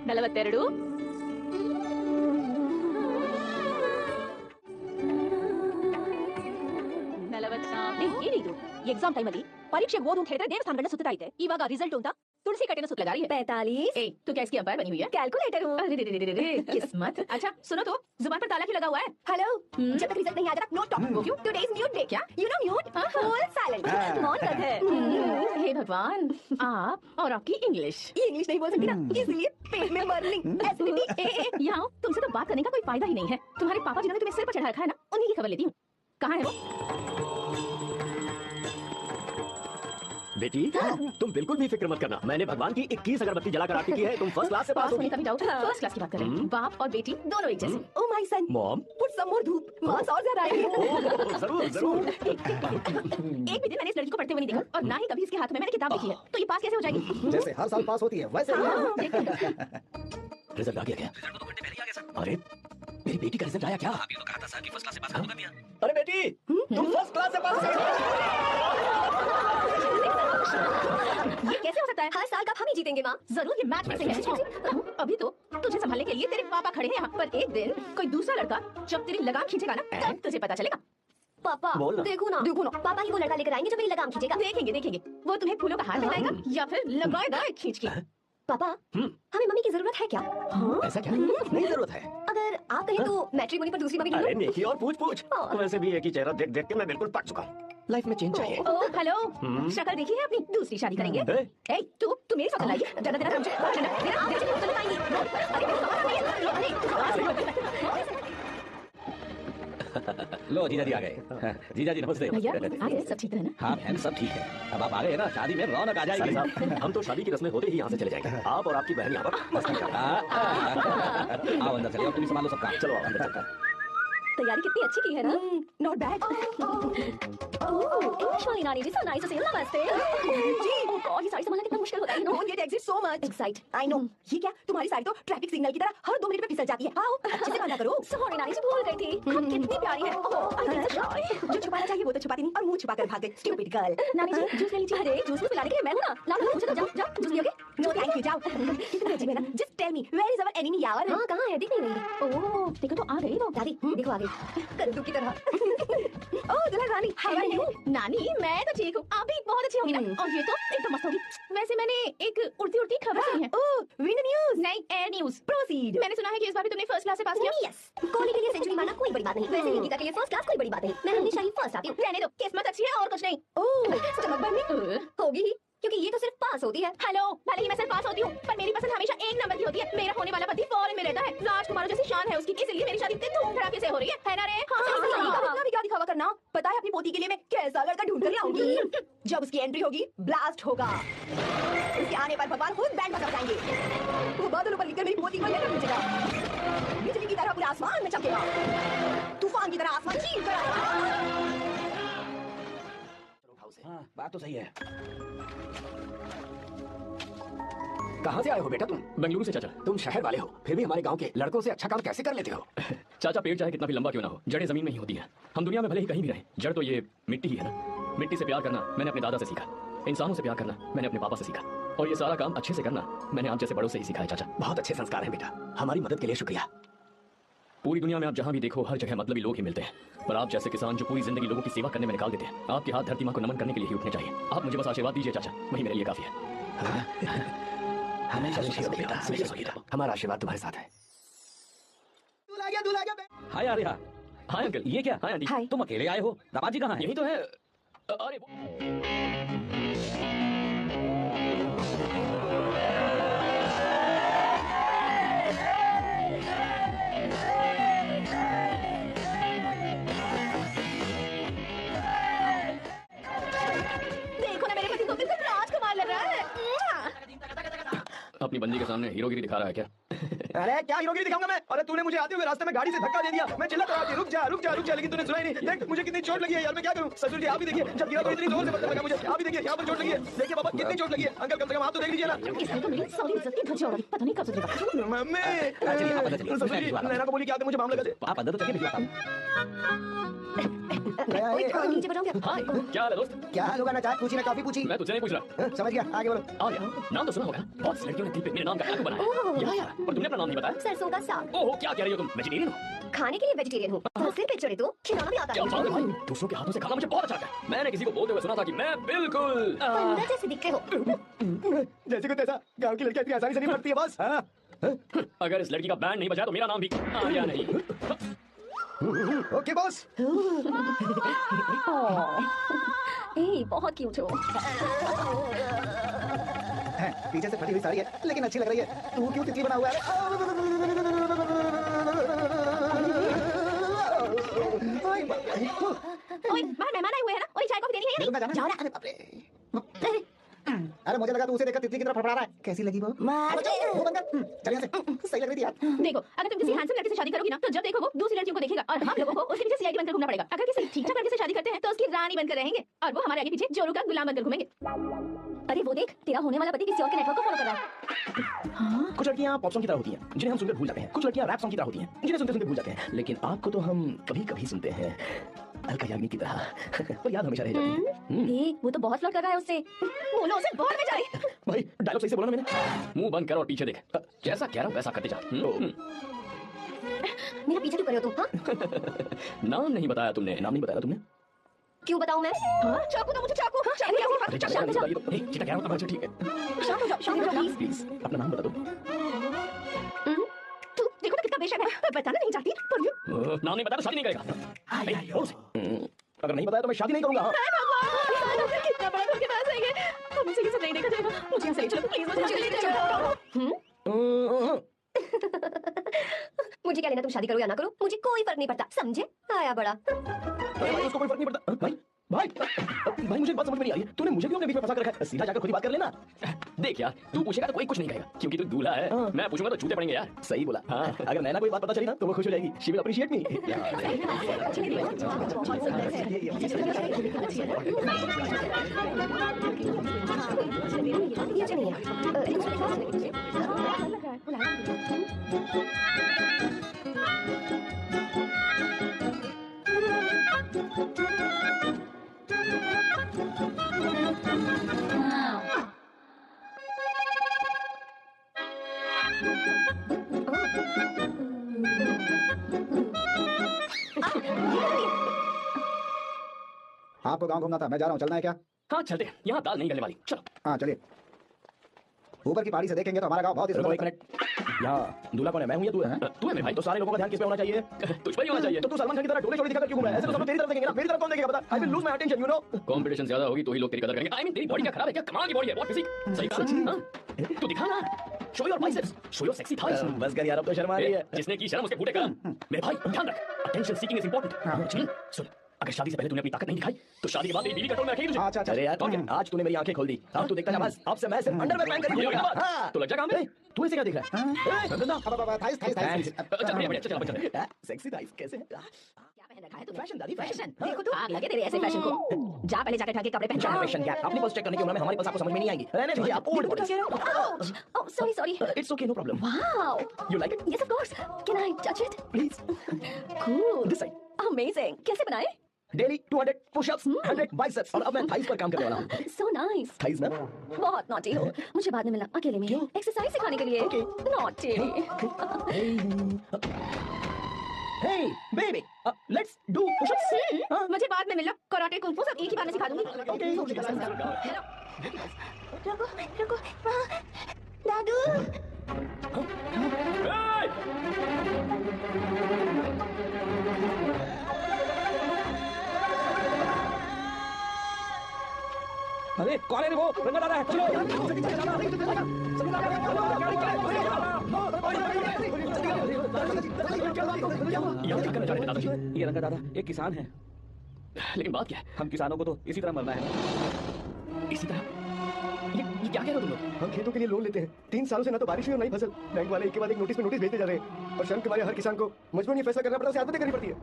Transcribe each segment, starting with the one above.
42 44 exam time ಅಲ್ಲಿ ಪರೀಕ್ಷೆ ಓದು ಅಂತ ಹೇಳಿದ್ರೆ ದೇವಸ್ಥಾನಗಳನ್ನ ಸುತ್ತಾ ಇದೆ. ಇವಾಗ ರಿಸಲ್ಟ್ ಅಂತ तुलसी कटे सुत लगा रही है 45 तो क्या इसकी अंपायर बनी हुई है? कैलकुलेटर हूँ। अरे किस्मत। अच्छा सुनो तो जुबान पर ताला क्यों लगा हुआ है? हेलो जब तक रिजल्ट नहीं आ जाता नो टॉक। क्यों? Today is mute day. क्या you know mute full silent मौन व्रत है। हे भगवान आप और आपकी इंग्लिश नहीं बोल सकती ना इसलिए पेट में बर्निंग एसिडिटी। यहाँ तुमसे तो बात करने का कोई फायदा ही नहीं है। तुम्हारे पापा जिन्होंने तुम्हें सिर पर चढ़ा रखा है ना उन्हीं की खबर लेती हूँ। कहाँ है वो? बेटी तुम बिल्कुल भी फिक्र मत करना। मैंने भगवान की 21 अगरबत्ती जलाकर आरती की है। तुम फर्स्ट क्लास से पास होगी। कभी डाउट फर्स्ट क्लास की बात कर रहे हैं। बाप और बेटी दोनों एक जैसे। Oh my son mom put some more धूप मार्क्स और ज्यादा आएंगे। जरूर जरूर। एक भी दिन मैंने इस लड़की को पढ़ते हुए नहीं देखा और ना ही कभी इसके हाथ में मैंने किताब देखी है। तो ये पास कैसे हो जाएगी? जैसे हर साल पास होती है वैसे रिजल्ट आ गया क्या? रिजल्ट तो 2 घंटे पहले ही आ गया सर। अरे मेरी बेटी का रिजल्ट आया क्या? अभी तो कहा था सर कि फर्स्ट क्लास से पास कर दूंगा मियां। अरे बेटी तुम फर्स्ट क्लास से पास हो। ये कैसे हो सकता है? हर साल का हम ही जीतेंगे माँ। जरूर ये मैच फिक्सिंग है। अभी तो तुझे संभालने के लिए तेरे पापा खड़े हैं यहाँ पर। एक दिन कोई दूसरा लड़का जब तेरी लगाम खींचेगा ना तब तुझे पता चलेगा। पापा देखो ना पापा ही वो लड़का लेकर आएंगे जो मेरी लगाम खींचेगा। देखेंगे वो तुम्हें फूलों का हार पहनाएगा या फिर लगाएगा खींच के। पापा हमें मम्मी की जरूरत है क्या? ऐसा क्या? नहीं जरूरत है। अगर आप कहें तो मैट्रिमोनी पर दूसरी मम्मी अरे नेकी और पूछ वैसे भी एक ही चेहरा देख देख के मैं बिल्कुल पक चुका हूँ। लाइफ में चेंज चाहिए। ओह हेलो शक्ल देखी है अपनी? दूसरी शादी करेंगे। ए तू मेरी शक्ल लाई जरा देना मुझे लो जीजा जी आ गए। जीजा जी नमस्ते। भैया आगे सब ठीक है ना? हाँ बहन सब ठीक है। अब आप आ गए ना शादी में रौनक आ जाएगी। हम तो शादी की रस्में होते ही यहाँ से चले जाएंगे। आप और आपकी बहन यहाँ पर आओ अंदर चलिए। तुम संभालो सबका। चलो अंदर चलते हैं। तैयारी कितनी अच्छी की है ना? Not bad. इंग्लिश वाली नानी ji so nice to see you. नमस्ते जी। ओह गॉड ये साड़ी संभालना कितना मुश्किल होता है। Know get exit so much excite I know. ये क्या तुम्हारी साड़ी तो ट्रैफिक सिग्नल की तरह हर 2 मिनट में फिसल जाती है। आओ अच्छे से बांधा करो। सॉरी नानी जी भूल गई थी। हम कितनी प्यारी है। जो छुपाना चाहिए वो तो छुपाती नहीं और मुंह छुपाकर भाग गई। Stupid girl. नानी जी जूस ले लीजिए। अरे जूस पिलाने के लिए मैं हूं ना। लाओ मुझे तो जाओ जूस पियोगे? नो थैंक यू जाओ। कितनी अजीब है ना। Just tell me where is our enemy यार? हां कहां है? दिख नहीं रही। ओह देखो तो आ गई वो। दादी देखो आ गई कद्दू की तरह। ओह दुल्हन रानी हाउ आर यू? नानी मैं तो ठीक हूँ। आप भी बहुत अच्छी होगी ना। और ये तो एकदम मस्त होगी। वैसे मैंने एक उड़ती खबर सुनी है। ओह विंड न्यूज़? नहीं एयर न्यूज़। प्रोसीड। मैंने सुना है कि इस बार भी तुमने फर्स्ट क्लास से पास किया। यस कोहली के लिए सेंचुरी मारना कोई बड़ी बात नहीं। वैसे गीता के लिए फर्स्ट क्लास कोई बड़ी बात नहीं। मैं हमेशा ही फर्स्ट आती हूँ। रहने दो किस्मत अच्छी है और कुछ नहीं। ओह स्टमक बर्निंग होगी ही क्योंकि ये तो सिर्फ पास होती है। हेलो भले ही मैं सिर्फ पास होती हूँ पर मेरी पसंद हमेशा 1 नंबर की होती है। मेरा होने वाला पति फॉरेन में रहता है। राजकुमार जैसी शान है उसकी इसलिए मेरी शादी इतनी धूमधड़ाके से हो रही है ना रे? इतना भी क्या दिखावा करना। पता है अपनी पोती के लिए मैं कैसा लड़का ढूंढ कर लाऊंगी। जब उसकी एंट्री होगी ब्लास्ट होगा। उसके आने पर भगवान खुद बैंड बजा जाएंगे। वो बादलों पर लिखकर मेरी पोती को लेकर भेजेगा। बिजली की तरह पूरा आसमान में चमकेगा। तूफान की तरह आसमान चीर कर आएगा। हाँ बात तो सही है। कहाँ से आए हो बेटा तुम? बेंगलुरु से चाचा। तुम शहर वाले हो फिर भी हमारे गांव के लड़कों से अच्छा काम कैसे कर लेते हो? चाचा पेड़ चाहे कितना भी लंबा क्यों ना हो जड़ें जमीन में ही होती हैं। हम दुनिया में भले ही कहीं भी रहें जड़ तो ये मिट्टी ही है ना। मिट्टी से प्यार करना मैंने अपने दादा से सीखा। इंसानों से प्यार करना मैंने अपने पापा से सीखा। और ये सारा काम अच्छे से करना मैंने आप जैसे बड़ों से ही सीखा है चाचा। बहुत अच्छे संस्कार हैं बेटा। हमारी मदद के लिए शुक्रिया। पूरी दुनिया में आप जहाँ भी देखो हर जगह मतलबी लोग ही मिलते हैं पर आप जैसे किसान जो पूरी जिंदगी लोगों की सेवा करने में निकाल देते हैं आपके हाथ धरती माँ को नमन करने के लिए ही उठने चाहिए। आप मुझे बस आशीर्वाद दीजिए चाचा वही मेरे लिए काफी है। हमारा आशीर्वाद तुम्हारे साथ है। हाय आर्या। Hi uncle. ये क्या? Hi aunty. तुम अकेले आए हो? दामाजी कहाँ है? यही तो है। अरे देखो ना मेरे पति को बिल्कुल राजकुमार लग रहा है। अपनी बंदी के सामने हीरोगिरी दिखा रहा है क्या? अरे क्या हीरोगिरी दिखाऊंगा मैं? अरे तूने मुझे आते हुए रास्ते में गाड़ी से धक्का दे दिया। मैं चिल्लाता रहा कि रुक जा रुक जा रुक जा, लेकिन तूने सुना ही नहीं। देख मुझे कितनी चोट लगी है यार, मैं क्या करूं? ससुर जी आप भी देखिए, जब गिरा तो इतनी जोर से पत्थर लगा मुझे। आप भी देखिए यहाँ पर चोट लगी है। देखिए पापा कितनी चोट लगी है। अंकल कम से कम आप तो देख लीजिए ना। इसने तो मेरी सारी इज्जत की धज्जियां उड़ाई, पता नहीं कब सुधरेगा। मम्मी चलिए, आप अंदर चलिए। ससुर जी नैना को बोलिए कि आपने मुझे मामला कर दे। आप अंदर तो चलिए, भिजवाता हूं। नीचे बढ़ जाऊं क्या? हाय, क्या हाल है दोस्त? क्या हाल होगा ना? चाय पूछी ना कॉफी पूछी? मैं तुझसे नहीं पूछ रहा। समझ गया, आगे बोलो। आ गया, नाम तो सुना होगा। बहुत सी लड़कियों ने दिल पे मेरे नाम का टैटू बनाया। या, और तुमने अपना नाम नहीं बताया। सरसों का साग। ओहो, क्या कह रही हो तुम? वेजिटेरियन हो? खाने के लिए वेजिटेरियन हूँ, सिर पे चढ़े तो खिलाना भी आता क्या है। बात है भाई, दूसरों के हाथों से खाना मुझे बहुत अच्छा लगता है। मैंने किसी को बोलते हुए सुना था कि मैं बिल्कुल अंदर जैसे दिखते हो। जैसे को तैसा, गांव की लड़कियां इतनी आसानी से नहीं बढ़ती है बस। हाँ अगर इस लड़की का बैंड नहीं बजा तो मेरा नाम भी आर्या नहीं। Okay boss. ए, बहुत क्यूट हो। पीछे से फटी हुई साड़ी है लेकिन अच्छी लग रही है। तू क्यों तितली बना हुआ है? ओए बाहर मेहमान आए हुए हैं ना, ओए चाय कॉफी देनी है या नहीं? जाओ ना। अरे बाप रे। अरे मुझे लगा तू उसे देखकर तितली की तरफ फड़फड़ा रहा है। कैसी लगी वो? वो बंद कर। चल यहाँ से। सही लग रही थी यार। देखो, अगर तुम किसी हैंडसम लड़के से शादी करोगी ना, तो जब देखो वो दूसरी लड़कियों को देखेगा और हम लोगों को उसके पीछे सीआईडी बनकर घूमना पड़ेगा। अगर किसी ठीक-ठाक लड़के से शादी करते हैं तो उसकी रानी बनकर रहेंगे और वो हमारे आगे पीछे जोरू का गुलाम बनकर घूमेंगे। अरे वो देख, तेरा होने वाला पति किसी और के नेटवर्क को फॉलो कर रहा है। कुछ लड़कियां पॉप सॉन्ग की तरह होती हैं जिन्हें हम सुनकर भूल जाते हैं। कुछ लड़कियां रैप सॉन्ग की तरह होती हैं जिन्हें सुनते सुनते भूल जाते हैं। लेकिन आपको तो हम कभी कभी सुनते हैं अलका याग्निक की तरह। पर याद हमेशा रह जाती है। ए, वो तो बहुत फ्लर्ट कर रहा है उससे। बोलो उसे बोल में जाए। भाई डायलॉग सही से बोला ना मैंने। मुंह बंद कर और पीछे देख। जैसा कह रहा हूं वैसा करते जा। मेरा पीछे क्यों कर रहे हो तुम? हाँ? नाम नहीं बताया तुमने। नाम नहीं बताया तुमने? क्यों बताऊं मैं? चाकू दो मुझे, चाकू। चाकू अरे, चाकू। चिता कह रहा हूं। अच्छा ठीक है, शांत हो जाओ प्लीज। प्लीज अपना नाम बता दो। तू देखो तो कितना बेशक है, मैं बताना नहीं चाहती पर यू नाम नहीं बताया तो शादी नहीं करेगा। अगर नहीं बताया तो मैं शादी नहीं करूंगा। भगवान, कितना बड़ा धोखेबाज है ये। अब मुझे ये सब नहीं देखा जाएगा। मुझे यहाँ से ले चलो प्लीज, मुझे ले चलो। मुझे क्या लेना तुम शादी करो या ना करो, मुझे कोई फर्क नहीं पड़ता, समझे? आया बड़ा। भाई उसको कोई फर्क नहीं पड़ता। भाई भाई भाई मुझे बात समझ में नहीं आ रही है। तूने मुझे क्यों अपने बीच में फंसा कर रखा है? सीधा जाकर खुद ही बात कर लेना। देख यार, तू पूछेगा तो कोई कुछ नहीं कहेगा क्योंकि तू दूल्हा है। मैं पूछूंगा तो जूते पड़ेंगे यार। सही बोला। हाँ अगर नैना कोई बात पता चली ना तो वो खुश हो जाएगी। शी विल अप्रिशिएट मी। आपको गांव घूमना था, मैं जा रहा हूँ। चलना है क्या? हाँ चलते हैं, यहाँ दाल नहीं गलने वाली। चलो। हाँ चलिए। ऊपर की पहाड़ी से देखेंगे तो हमारा गांव बहुत ही रुको सुंदर एक लगता है। मिनट। यहाँ दूल्हा कौन है? मैं हूँ या तू है? तू है मेरे भाई। तो सारे लोगों का ध्यान किस पे होना चाहिए? तुझ पर ही होना चाहिए। तो तू सलमान खान की तरह डोले चोली दिखाकर क्यों घूम रहा है? ऐसे तो सब लोग तेरी तरफ देखेंगे ना। मेरी तरफ कौन देखेगा बता? I will lose my attention, you know. Competition ज्यादा होगी तो ही लोग तेरी कदर करेंगे। आई मीन तेरी बॉडी क्या खराब है क्या? कमाल की बॉडी है, बहुत फिजिक। सही कहा। हाँ? तू दिखा ना, show your biceps, show your sexy thighs. बस कर यार, अब तो शर्मा आ रही है। जिसने की शर्म उसके फूटे कदम। मेरे भाई ध्यान रख, अटेंशन सीकिंग इज इंपॉर्टेंट। सुन, अगर शादी से पहले तूने अपनी ताकत नहीं दिखाई तो शादी के बाद तेरी बीवी कंट्रोल में रखेगी तुझे। अच्छा अच्छा। अरे यार आज तूने मेरी आंखें खोल दी। अब तू देखता जा बस। अब से मैं सिर्फ अंडरवेयर पहन कर ही घूमूंगा। हाँ तो लग जा काम में। तू ऐसे क्या देख रहा है? Thighs thighs thighs. चल बढ़िया, चल चल। सेक्सी थाइस कैसे? क्या पहन रखा है तूने? फैशन दादी, फैशन। देखो तो आग लगे तेरे ऐसे फैशन को। जा पहले जाकर ढके कपड़े पहन। Generation gap. अपनी पल्स चेक करने की उम्र में हमारी पल्स आपको समझ में नहीं आएगी। रहने दीजिए, आप old bodies. Oh, sorry. It's okay, no problem. Wow. You like it? Yes, of course. Can I touch it? Please. Cool. This side. Amazing. कैसे बनाए? डेली 200 पुशअप्स, 100 बाइसेप्स और अब मैं थाइस पर काम करने वाला हूँ। So nice. थाइस ना? बहुत नॉटी हो। मुझे बाद में मिलना अकेले में। एक्सरसाइज सिखाने के लिए। Okay. Naughty. Hey baby, let's do push-ups. मुझे बाद में मिलना, कराटे कुंफू सब एक ही बार में सिखा दूंगी। रुको। दादू। अरे कौन है वो? रंगा दादा है। चलो यहाँ क्या करना चाह रहे थे दादाजी? ये रंगा दादा एक किसान है। लेकिन बात क्या है? हम किसानों को तो इसी तरह मरना है। इसी तरह ये क्या कह रहे हो तुम लोग? हम खेतों के लिए लोन लेते हैं। 3 सालों से ना तो बारिश हुई और नई फसल। बैंक वाले एक के बाद एक नोटिस पे नोटिस भेजते जा रहे हैं और शर्म के मारे हर किसान को मजबूरन ये फैसला करना पड़ता है, उसे आत्महत्या करनी पड़ती है।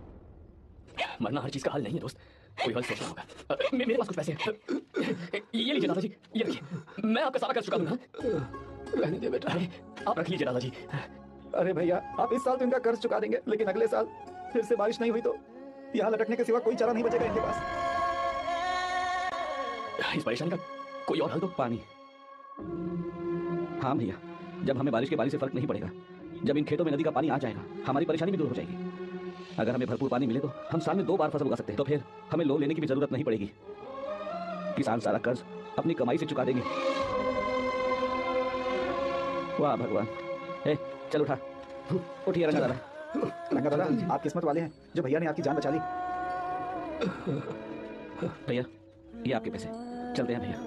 मरना हर चीज का हल नहीं है दोस्त, कोई हल सोचना होगा। मेरे पास कुछ पैसे हैं, ये लीजिए दादाजी, ये रखिए, मैं आपका सारा कर्ज चुका दूंगा। रहने दे बेटा। आप रख लीजिए दादाजी। अरे भैया, आप इस साल तो इनका कर्ज चुका देंगे, लेकिन अगले साल फिर से बारिश नहीं हुई तो यहाँ लटकने के सिवा कोई चारा नहीं बचेगा इनके पास। इस परेशानी का कोई और हल तो पानी। हाँ भैया, जब हमें बारिश के पानी से फर्क नहीं पड़ेगा, जब इन खेतों में नदी का पानी आ जाएगा, हमारी परेशानी भी दूर हो जाएगी। अगर हमें भरपूर पानी मिले तो हम साल में 2 बार फसल उगा सकते हैं, तो फिर हमें लोन लेने की भी जरूरत नहीं पड़ेगी। किसान सारा कर्ज अपनी कमाई से चुका देंगे। वाह भगवान। ए, चल उठा, उठिए रंगा दादा। रंगा दादा, आप किस्मत वाले हैं जो भैया ने आपकी जान बचा ली। भैया, ये आपके पैसे, चलते हैं भैया।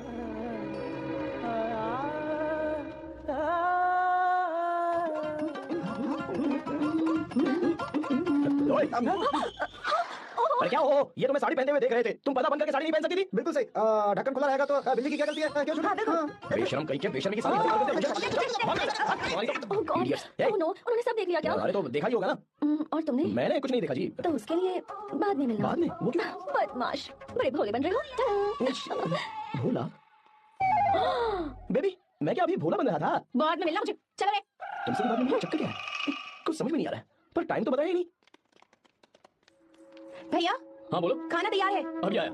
अरे क्या हो, ये तुम्हें साड़ी पहनते हुए देख रहे थे, तुम पर्दा बंद करके साड़ी नहीं पहन सकती थी? बिल्कुल सही। ढक्कन खुला रहेगा तो बिल्ली की क्या गलती है? क्यों छूटा? बेशरम कहीं के बेशर्मी की सारी ओह गॉड, ओह नो, उन्होंने सब देख लिया क्या? अरे तो देखा ही होगा ना। और तुमने? मैंने कुछ नहीं देखा जी। तो उसके लिए बाद में मिलना। बाद में? वो क्यों? बदमाश, बड़े भोले बन रहे हो। भोला? बेबी, मैं क्या अभी भोला बन रहा था? बाद में मिलना मुझे, चलो रे। तुमसे भी बाद में मिलना, चक्कर क्या है? कुछ समझ में नहीं आ रहा है, पर टाइम तो बताया ही नहीं। भैया हाँ बोलो। खाना तैयार है। अभी आया।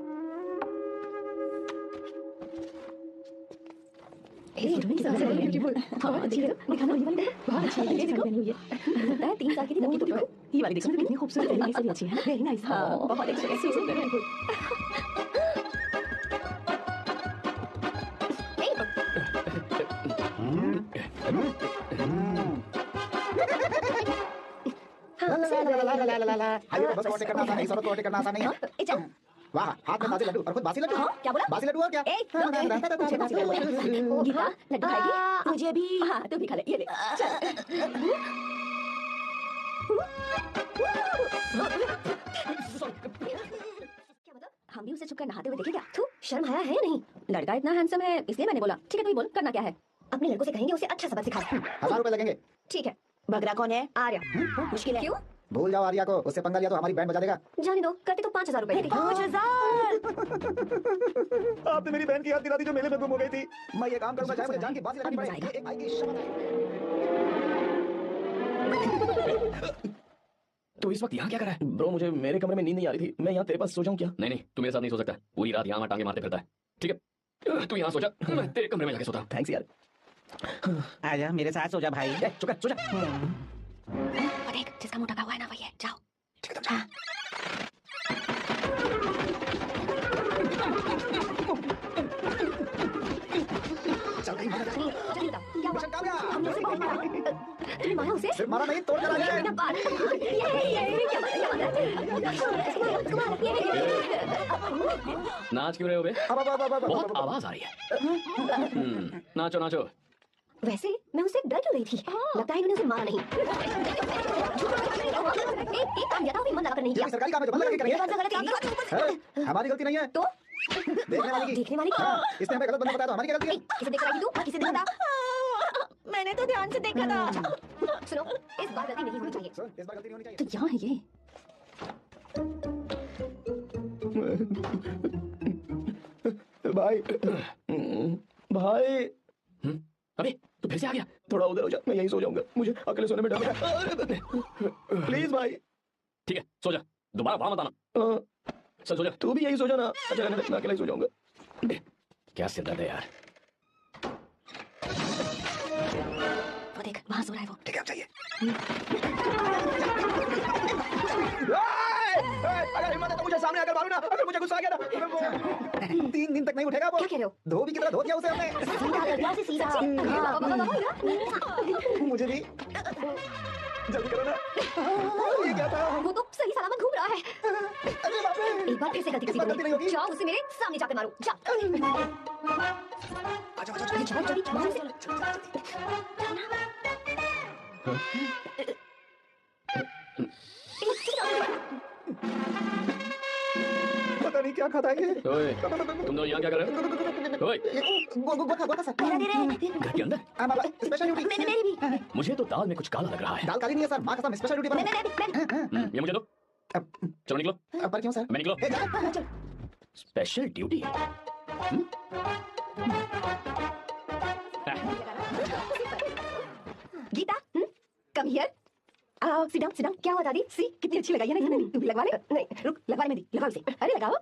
हाँ, अच्छी है। दिखाना ये वाली देखो, बहुत अच्छी है। ये पहनी हुई है। लगता है 3 साल की थी तब की फोटो है। ये वाली देखो, कितनी खूबसूरत है। ये भी अच्छी है। Very nice. हाँ, बहुत अच्छी है। सुंदर है। हाईवे बस ओवरटेक करना आसान नहीं, सड़क को ओवरटेक करना आसान नहीं है। वाह, हाथ में बासी लड्डू और खुद बासी लड्डू। क्या बोला? बासी लड्डू और क्या? गीता, लड्डू खाएगी? मुझे भी। हाँ, तू भी खा ले। ये ले। चल। हम भी उसे छुपकर नहाते हुए देखे क्या? थू, शर्म आया है या नहीं? लड़का इतना हैंडसम है, इसलिए मैंने बोला। ठीक है, तू ही बोल, करना क्या है? अपने लड़कों से कहेंगे उसे अच्छा सबक सिखाए। 1000 रुपए लगेंगे। ठीक है। बगरा कौन है? आर्या। मुश्किल है। क्यों? भूल जाओ आर्या को, उससे पंगा लिया तो हमारी बैंड बजा देगा। जाने दो, करते तो 5000 रुपए। 5000। आपने मेरी बहन की याद दिला दी जो मेले में गुम हो गई थी। मैं ये काम करूंगा चाहे मुझे जान की बासी लगानी पड़े। ये एक भाई की शर्म है। तो इस वक्त यहाँ क्या कर रहा है? ब्रो, मुझे मेरे कमरे में नींद नहीं आ रही थी, मैं यहाँ तेरे पास सो जाऊँ क्या? नहीं नहीं, तू मेरे साथ नहीं सो सकता। पूरी रात यहाँ टांगे मारते फिरता है। ठीक है, तू यहाँ सो जा, मैं तेरे कमरे में जाके सोता हूँ। थैंक्स यार। आजा मेरे साथ सो जा भाई। चुप कर, सो जा। वो देख, जिसका मुंह ढका हुआ है ना वही है। जाओ। हाँ। चल कहीं भाग जा। नहीं, जल्दी बताओ, क्या हुआ? मिशन कामयाब। हमने उसे बहुत मारा। तुमने मारा उसे? सिर्फ मारा नहीं, तोड़ कर आ गया। क्या बात है? ये क्या बात है? नाच क्यों रहे हो बे? अब बहुत आवाज आ रही है। नाचो नाचो। वैसे मैं उससे डर क्यों रही थी? लगता है इन्होंने उसे मारा नहीं। एक काम किया था, मन लगाकर नहीं किया। ये सरकारी काम है जो बंद करके ये करेंगे। बात तो गलत है। हमारी गलती नहीं है। तो देखने वाली की। देखने वाली हाँ, इसने हमें गलत बंदा बताया तो हमारी क्या गलती है? किसे देख रही तू? किसे देखा था? मैंने तो ध्यान से देखा था। सुनो, इस बार गलती नहीं होनी चाहिए। सुन, इस बार गलती नहीं होनी चाहिए। तो यहाँ है ये। भाई, भाई, अबे तू फिर से आ गया? थोड़ा उधर हो जा, मैं यही सो जाऊंगा। मुझे अकेले सोने में डर लगता है। प्लीज भाई। ठीक है, सो जा, दोबारा वहां मत आना। चल सो जा। तू भी यही सो जाना। अच्छा रहने दे, मैं अकेला ही सो जाऊंगा। क्या सिर दर्द है यार। वो देख, वहाँ सो रहा है वो। ठीक है, अब चाहिए। अगर हिम्मत है तो मुझे सामने आकर मारो ना। अगर मुझे गुस्सा आ गया ना, 3 दिन तक नहीं उठेगा वो। क्या कह रहे हो? धोबी की तरह धो दिया उसे हमने। सीधा कर दिया उसे, सीधा। मुझे भी जल्दी करो ना। ये क्या था? वो तो सही सलामत घूम रहा है। अरे बाप रे। एक बार फिर से गलती इस बार गलती नहीं करनी। होगी। जाओ उसे मेरे सामने जाकर मारो। जाओ। आजा, आजा, अरे जाओ, जल्दी मारो उसे। पता नहीं क्या क्या खाता है ये? ओए, तुम दोनों यहाँ क्या कर रहे हो? ओए, गोखा सर। मेरा दे रहे घर के अंदर? Special duty. मेरी भी मुझे तो दाल में कुछ काला लग रहा है। दाल काली नहीं है सर, माँ कसम स्पेशल ड्यूटी पर हूँ। ये मुझे दो। चलो निकलो। पर क्यों सर? मैं निकलो। ए, जा। Special duty. Geeta come here sit down क्या हुआ दादी सी कितनी अच्छी लगाई है ना इसने तू भी लगवा ले नहीं रुक लगवा ले मेहंदी लगाओ इसे अरे लगाओ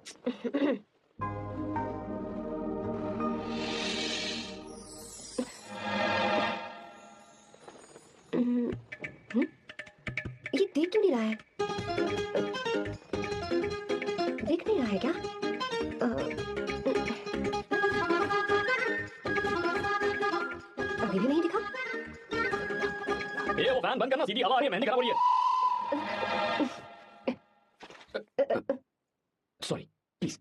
ये देख क्यों नहीं रहा है देख नहीं रहा है क्या अभी भी नहीं दिखा ये वो फैन बंद करना, सीधी हवा आ रही है, मेहंदी खराब हो रही है। Sorry, please.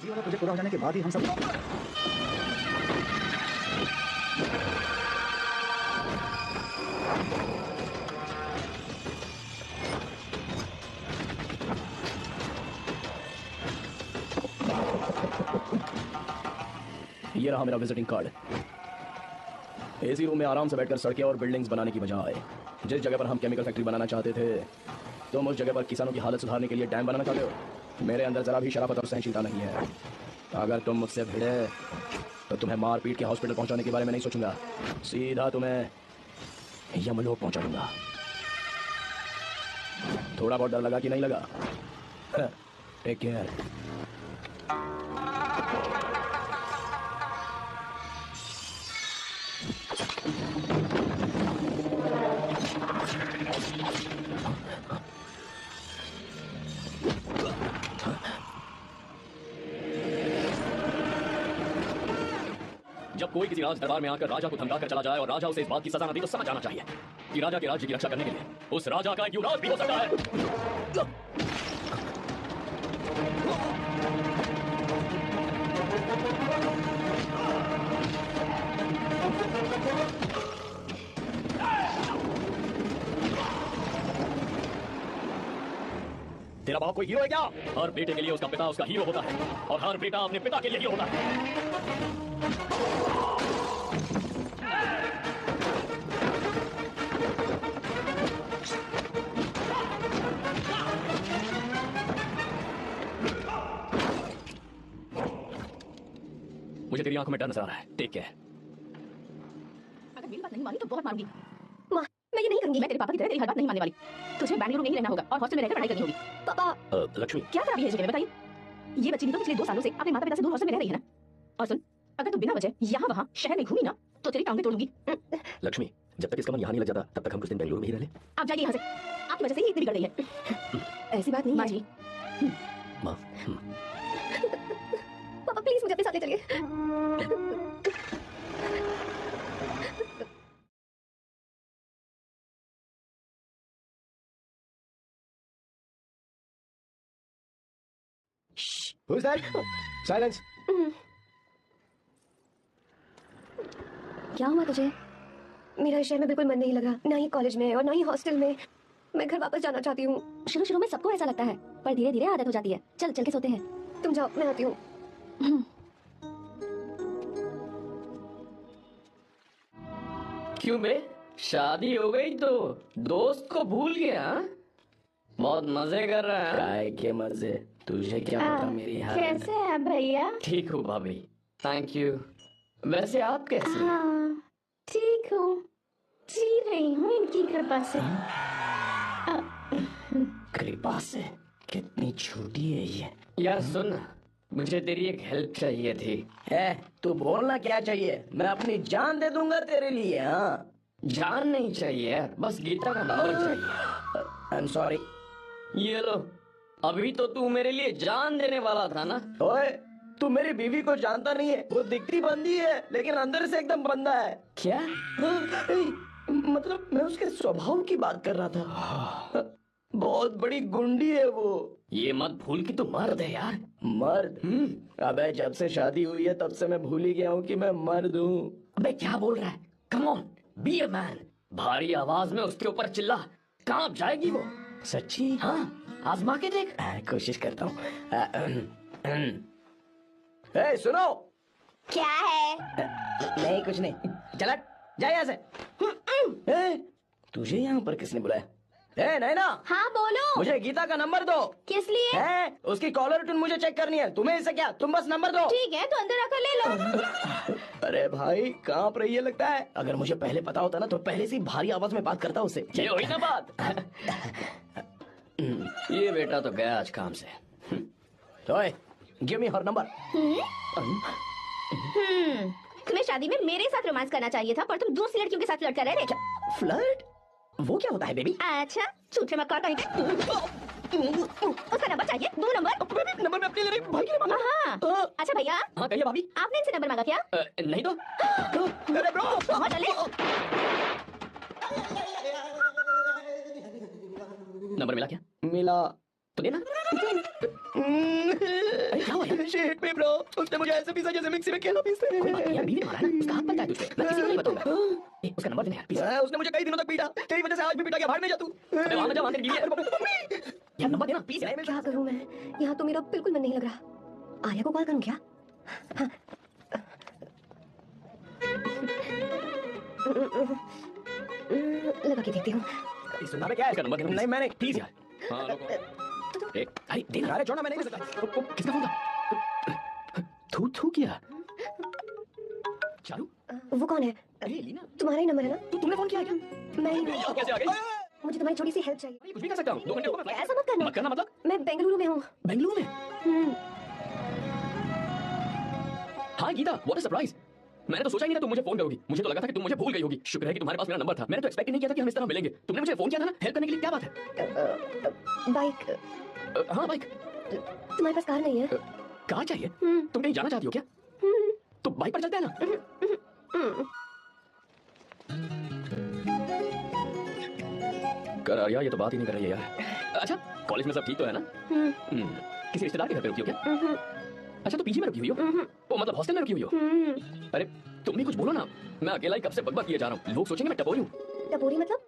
ये वाला प्रोजेक्ट पूरा हो जाने के बाद ही हम सब ये रहा मेरा विजिटिंग कार्ड। एसी रूम में आराम से बैठकर सड़कें और बिल्डिंग्स बनाने की बजाय जिस जगह पर हम केमिकल फैक्ट्री बनाना चाहते थे, तुम उस जगह पर किसानों की हालत सुधारने के लिए डैम बनाना चाहते हो। मेरे अंदर जरा भी शराफत और सहनशीलता नहीं है। अगर तुम मुझसे भिड़े तो तुम्हें मारपीट के हॉस्पिटल पहुंचाने के बारे में नहीं सोचूंगा, सीधा तुम्हें यमलोक पहुंचा दूंगा। थोड़ा बहुत डर लगा कि नहीं लगा? Take care. जब कोई किसी राज दरबार में आकर राजा को धमका कर चला जाए और राजा उसे इस बात की सजा न दी तो समझ जाना चाहिए कि राजा के राज्य की रक्षा करने के लिए उस राजा का एक युवराज भी हो सकता है। तेरा बाप कोई हीरो है क्या? हर बेटे के लिए उसका पिता उसका हीरो होता है और हर बेटा अपने पिता के लिए हीरो होता है। मुझे तेरी आंखों में डर नजर आ रहा है। Take care. अगर मेरी बात नहीं मानी तो बहुत मारूंगी। माँ, मैं ये नहीं करूंगी। मैं तेरे पापा की तरह तेरी हर बात नहीं मानने वाली। तुझे बेंगलुरु में ही रहना होगा और हॉस्टल में रहकर पढ़ाई करनी होगी। पापा, लक्ष्मी, क्या खराबी है इस जगह में बताइए? ये बच्ची भी तो पिछले 2 सालों से अपने माता पिता से दूर हॉस्टल में रह रही है ना। और सुन, अगर तू बिना वजह यहाँ वहाँ शहर में घूमी ना तो तेरी टांगें तोड़ूंगी। लक्ष्मी, जब तक इसका मन यहाँ नहीं लग जाता तब तक हम कुछ दिन बेंगलुरु में ही रह लें। आप जाइए यहाँ से। आपकी वजह से ही इतनी बिगड़ गई है। ऐसी बात नहीं माँ है। जी, माँ, पापा प्लीज मुझे अपने साथ ले चलिए। Who's that? Silence. क्या हुआ तुझे? मेरा इस शहर में बिल्कुल मन नहीं लग रहा, ना ही कॉलेज में और ना ही हॉस्टल में। मैं घर वापस जाना चाहती हूँ। शुरू में सबको ऐसा लगता है, पर धीरे धीरे आदत हो जाती है। चल चल के सोते हैं। तुम जाओ, मैं आती हूँ। क्यों बे, शादी हो गई तो दोस्त को भूल गया? बहुत मजे कर रहा है। काय के मजे, तुझे क्या पता मेरी हालत। कैसे हैं भैया? ठीक हूँ भाभी, थैंक यू। वैसे आप कैसे हैं? हाँ, ठीक हूँ, जी रही हूँ इनकी कृपा से। कृपा से? कितनी छोटी है ये। यार सुन, मुझे तेरी एक हेल्प चाहिए थी। है तू बोलना क्या चाहिए, मैं अपनी जान दे दूंगा तेरे लिए। हाँ, जान नहीं चाहिए यार, बस गीता का नंबर चाहिए। I am sorry. ये लो, अभी तो तू मेरे लिए जान देने वाला था ना। ओए, तू मेरी बीवी को जानता नहीं है। वो दिखती बंदी है लेकिन अंदर से एकदम बंदा है। क्या? हाँ, मतलब मैं उसके स्वभाव की बात कर रहा था। बहुत बड़ी गुंडी है वो। ये मत भूल कि तू मर्द है यार। मर्द? अबे जब से शादी हुई है तब से मैं भूल ही गया हूँ कि मैं मर्द हूँ। अबे क्या बोल रहा है? Come on, be a man. भारी आवाज में उसके ऊपर चिल्ला, कांप जाएगी वो। सच्ची? हाँ, आजमा के देख। कोशिश करता हूँ। ए, सुनो। क्या है? नहीं कुछ नहीं, चला जा यहाँ से। ए, तुझे यहाँ पर किसने बुलाया? ए नैना, हाँ बोलो। मुझे गीता का नंबर दो। किस लिए? है उसकी कॉलर ट्यून मुझे चेक करनी है। तुम्हें इससे क्या, तुम बस नंबर दो। ठीक है, तो अंदर आकर ले लो। अरे भाई कांप रही है लगता है। अगर मुझे पहले पता होता ना तो पहले से ही भारी आवाज में बात करता उससे। ये हुई ना बात। ये बेटा तो गया आज काम से। ओए, गिव मी हर नंबर। तुम्हें शादी में मेरे साथ रोमांस करना चाहिए था, पर तुम दूसरी लड़कियों के साथ फ्लर्ट कर रहे थे। फ्लर्ट? वो क्या होता है बेबी? अच्छा, झूठे मक्कार कहीं के। उसका नंबर चाहिए, 2 नंबर। नंबर में अपने ले रही भाई के लिए मांगा। हाँ। अच्छा भैया, हाँ कहिए भाभी। आपने इनसे नंबर मांगा क्या? नहीं तो। अरे ब्रो, बहुत चले। नंबर मिला क्या? मिला तो देना। अरे क्या हुआ यार? Shit me bro, उसने मुझे ऐसे पीसा जैसे मिक्सी में केला पीसते हैं। कोई बात नहीं यार, बीवी ने मारा है ना, उसका हाथ बनता है तुझ पे। मैं किसी को नहीं बताऊंगा। ए, उसका नंबर देना यार, प्लीज। उसने मुझे कई दिनों तक पीटा, तेरी वजह से आज भी पीटा गया। भाड़ में जा तू। अबे वहाँ मत जा, वहाँ तेरी बीवी है। यार नंबर देना प्लीज यार। क्या करूँ मैं? यहाँ तो मेरा बिल्कुल मन नहीं लग रहा। आर्या को कॉल करूँ क्या? हाँ। लगा के देखती हूँ। सुनना बे क्या है? इसका नंबर देना नहीं मैंने। प्लीज यार। हाँ लोगो। ए, अरे देना। अरे छोड़ना, मैं नहीं दे सकता। किसका फोन था? थू थू किया। चारू? वो कौन है? ए लीना, तुम्हारा ही नंबर है ना? तो तुमने फोन किया क्या? मैं ही हूँ। ये कैसे आ गई? मुझे तुम्हारी छोटी सी हेल्प चाहिए। ये कुछ भी कर सकता हूँ। 2 घंटे ऊपर ऐसा मत करना। मत करना मतलब? मैं बेंगलुरु में हूँ। बेंगलुरु में? हाँ गीता, व्हाट अ सरप्राइज। मैंने तो सोचा ही नहीं था तुम मुझे फोन करोगी। मुझे तो लगा था कि तुम मुझे भूल गई होगी। शुक्र है कि तुम्हारे पास मेरा नंबर था। मैंने तो एक्सपेक्ट ही नहीं किया था कि हम इस तरह मिलेंगे। तुमने मुझे फोन किया था ना हेल्प करने के लिए। क्या बात है? बाइक। हाँ बाइक। तुम्हारे पास कार नहीं है? कार चाहिए? तुम कहीं जाना चाहती हो क्या? तो बाइक पर चलते हैं ना। कर आर्या, ये तो बात ही नहीं कर रही है यार। अच्छा, कॉलेज में सब ठीक तो है ना? किसी रिश्तेदार के घर पे रुकी हो क्या? अच्छा, तो पीजी में रुकी हुई हो? ओ मतलब हॉस्टल में रुकी हुई हो? अरे तुम भी कुछ बोलो ना। मैं अकेला ही कब से बकबक किए जा रहा हूँ। लोग सोचेंगे मैं टपोरी हूँ। टपोरी मतलब?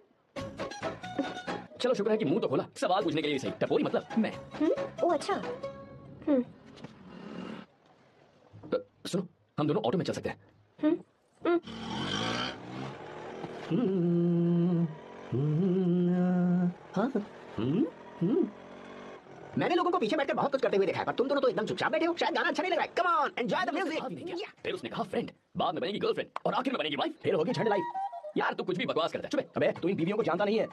चलो शुक्र है कि मुंह तो खोला। सवाल पूछने के लिए सही। टपोरी मतलब मैं। ओ अच्छा। सुनो, हम दोनों ऑटो में चल सकते हैं। हाँ मैंने लोगों को पीछे बैठकर बहुत कुछ करते हुए देखा है, पर तुम दोनों तो एकदम चुपचाप बैठे हो। शायद गाना अच्छा नहीं लग रहा है। Come on, enjoy the music. फिर उसने कहा फ्रेंड, बाद में बनेगी गर्लफ्रेंड और आखिर में बनेगी वाइफ, फिर होगी झंड लाइफ। यार तू कुछ भी बकवास करता है। चुप। अबे तू इन बीवियों को जानता नहीं है।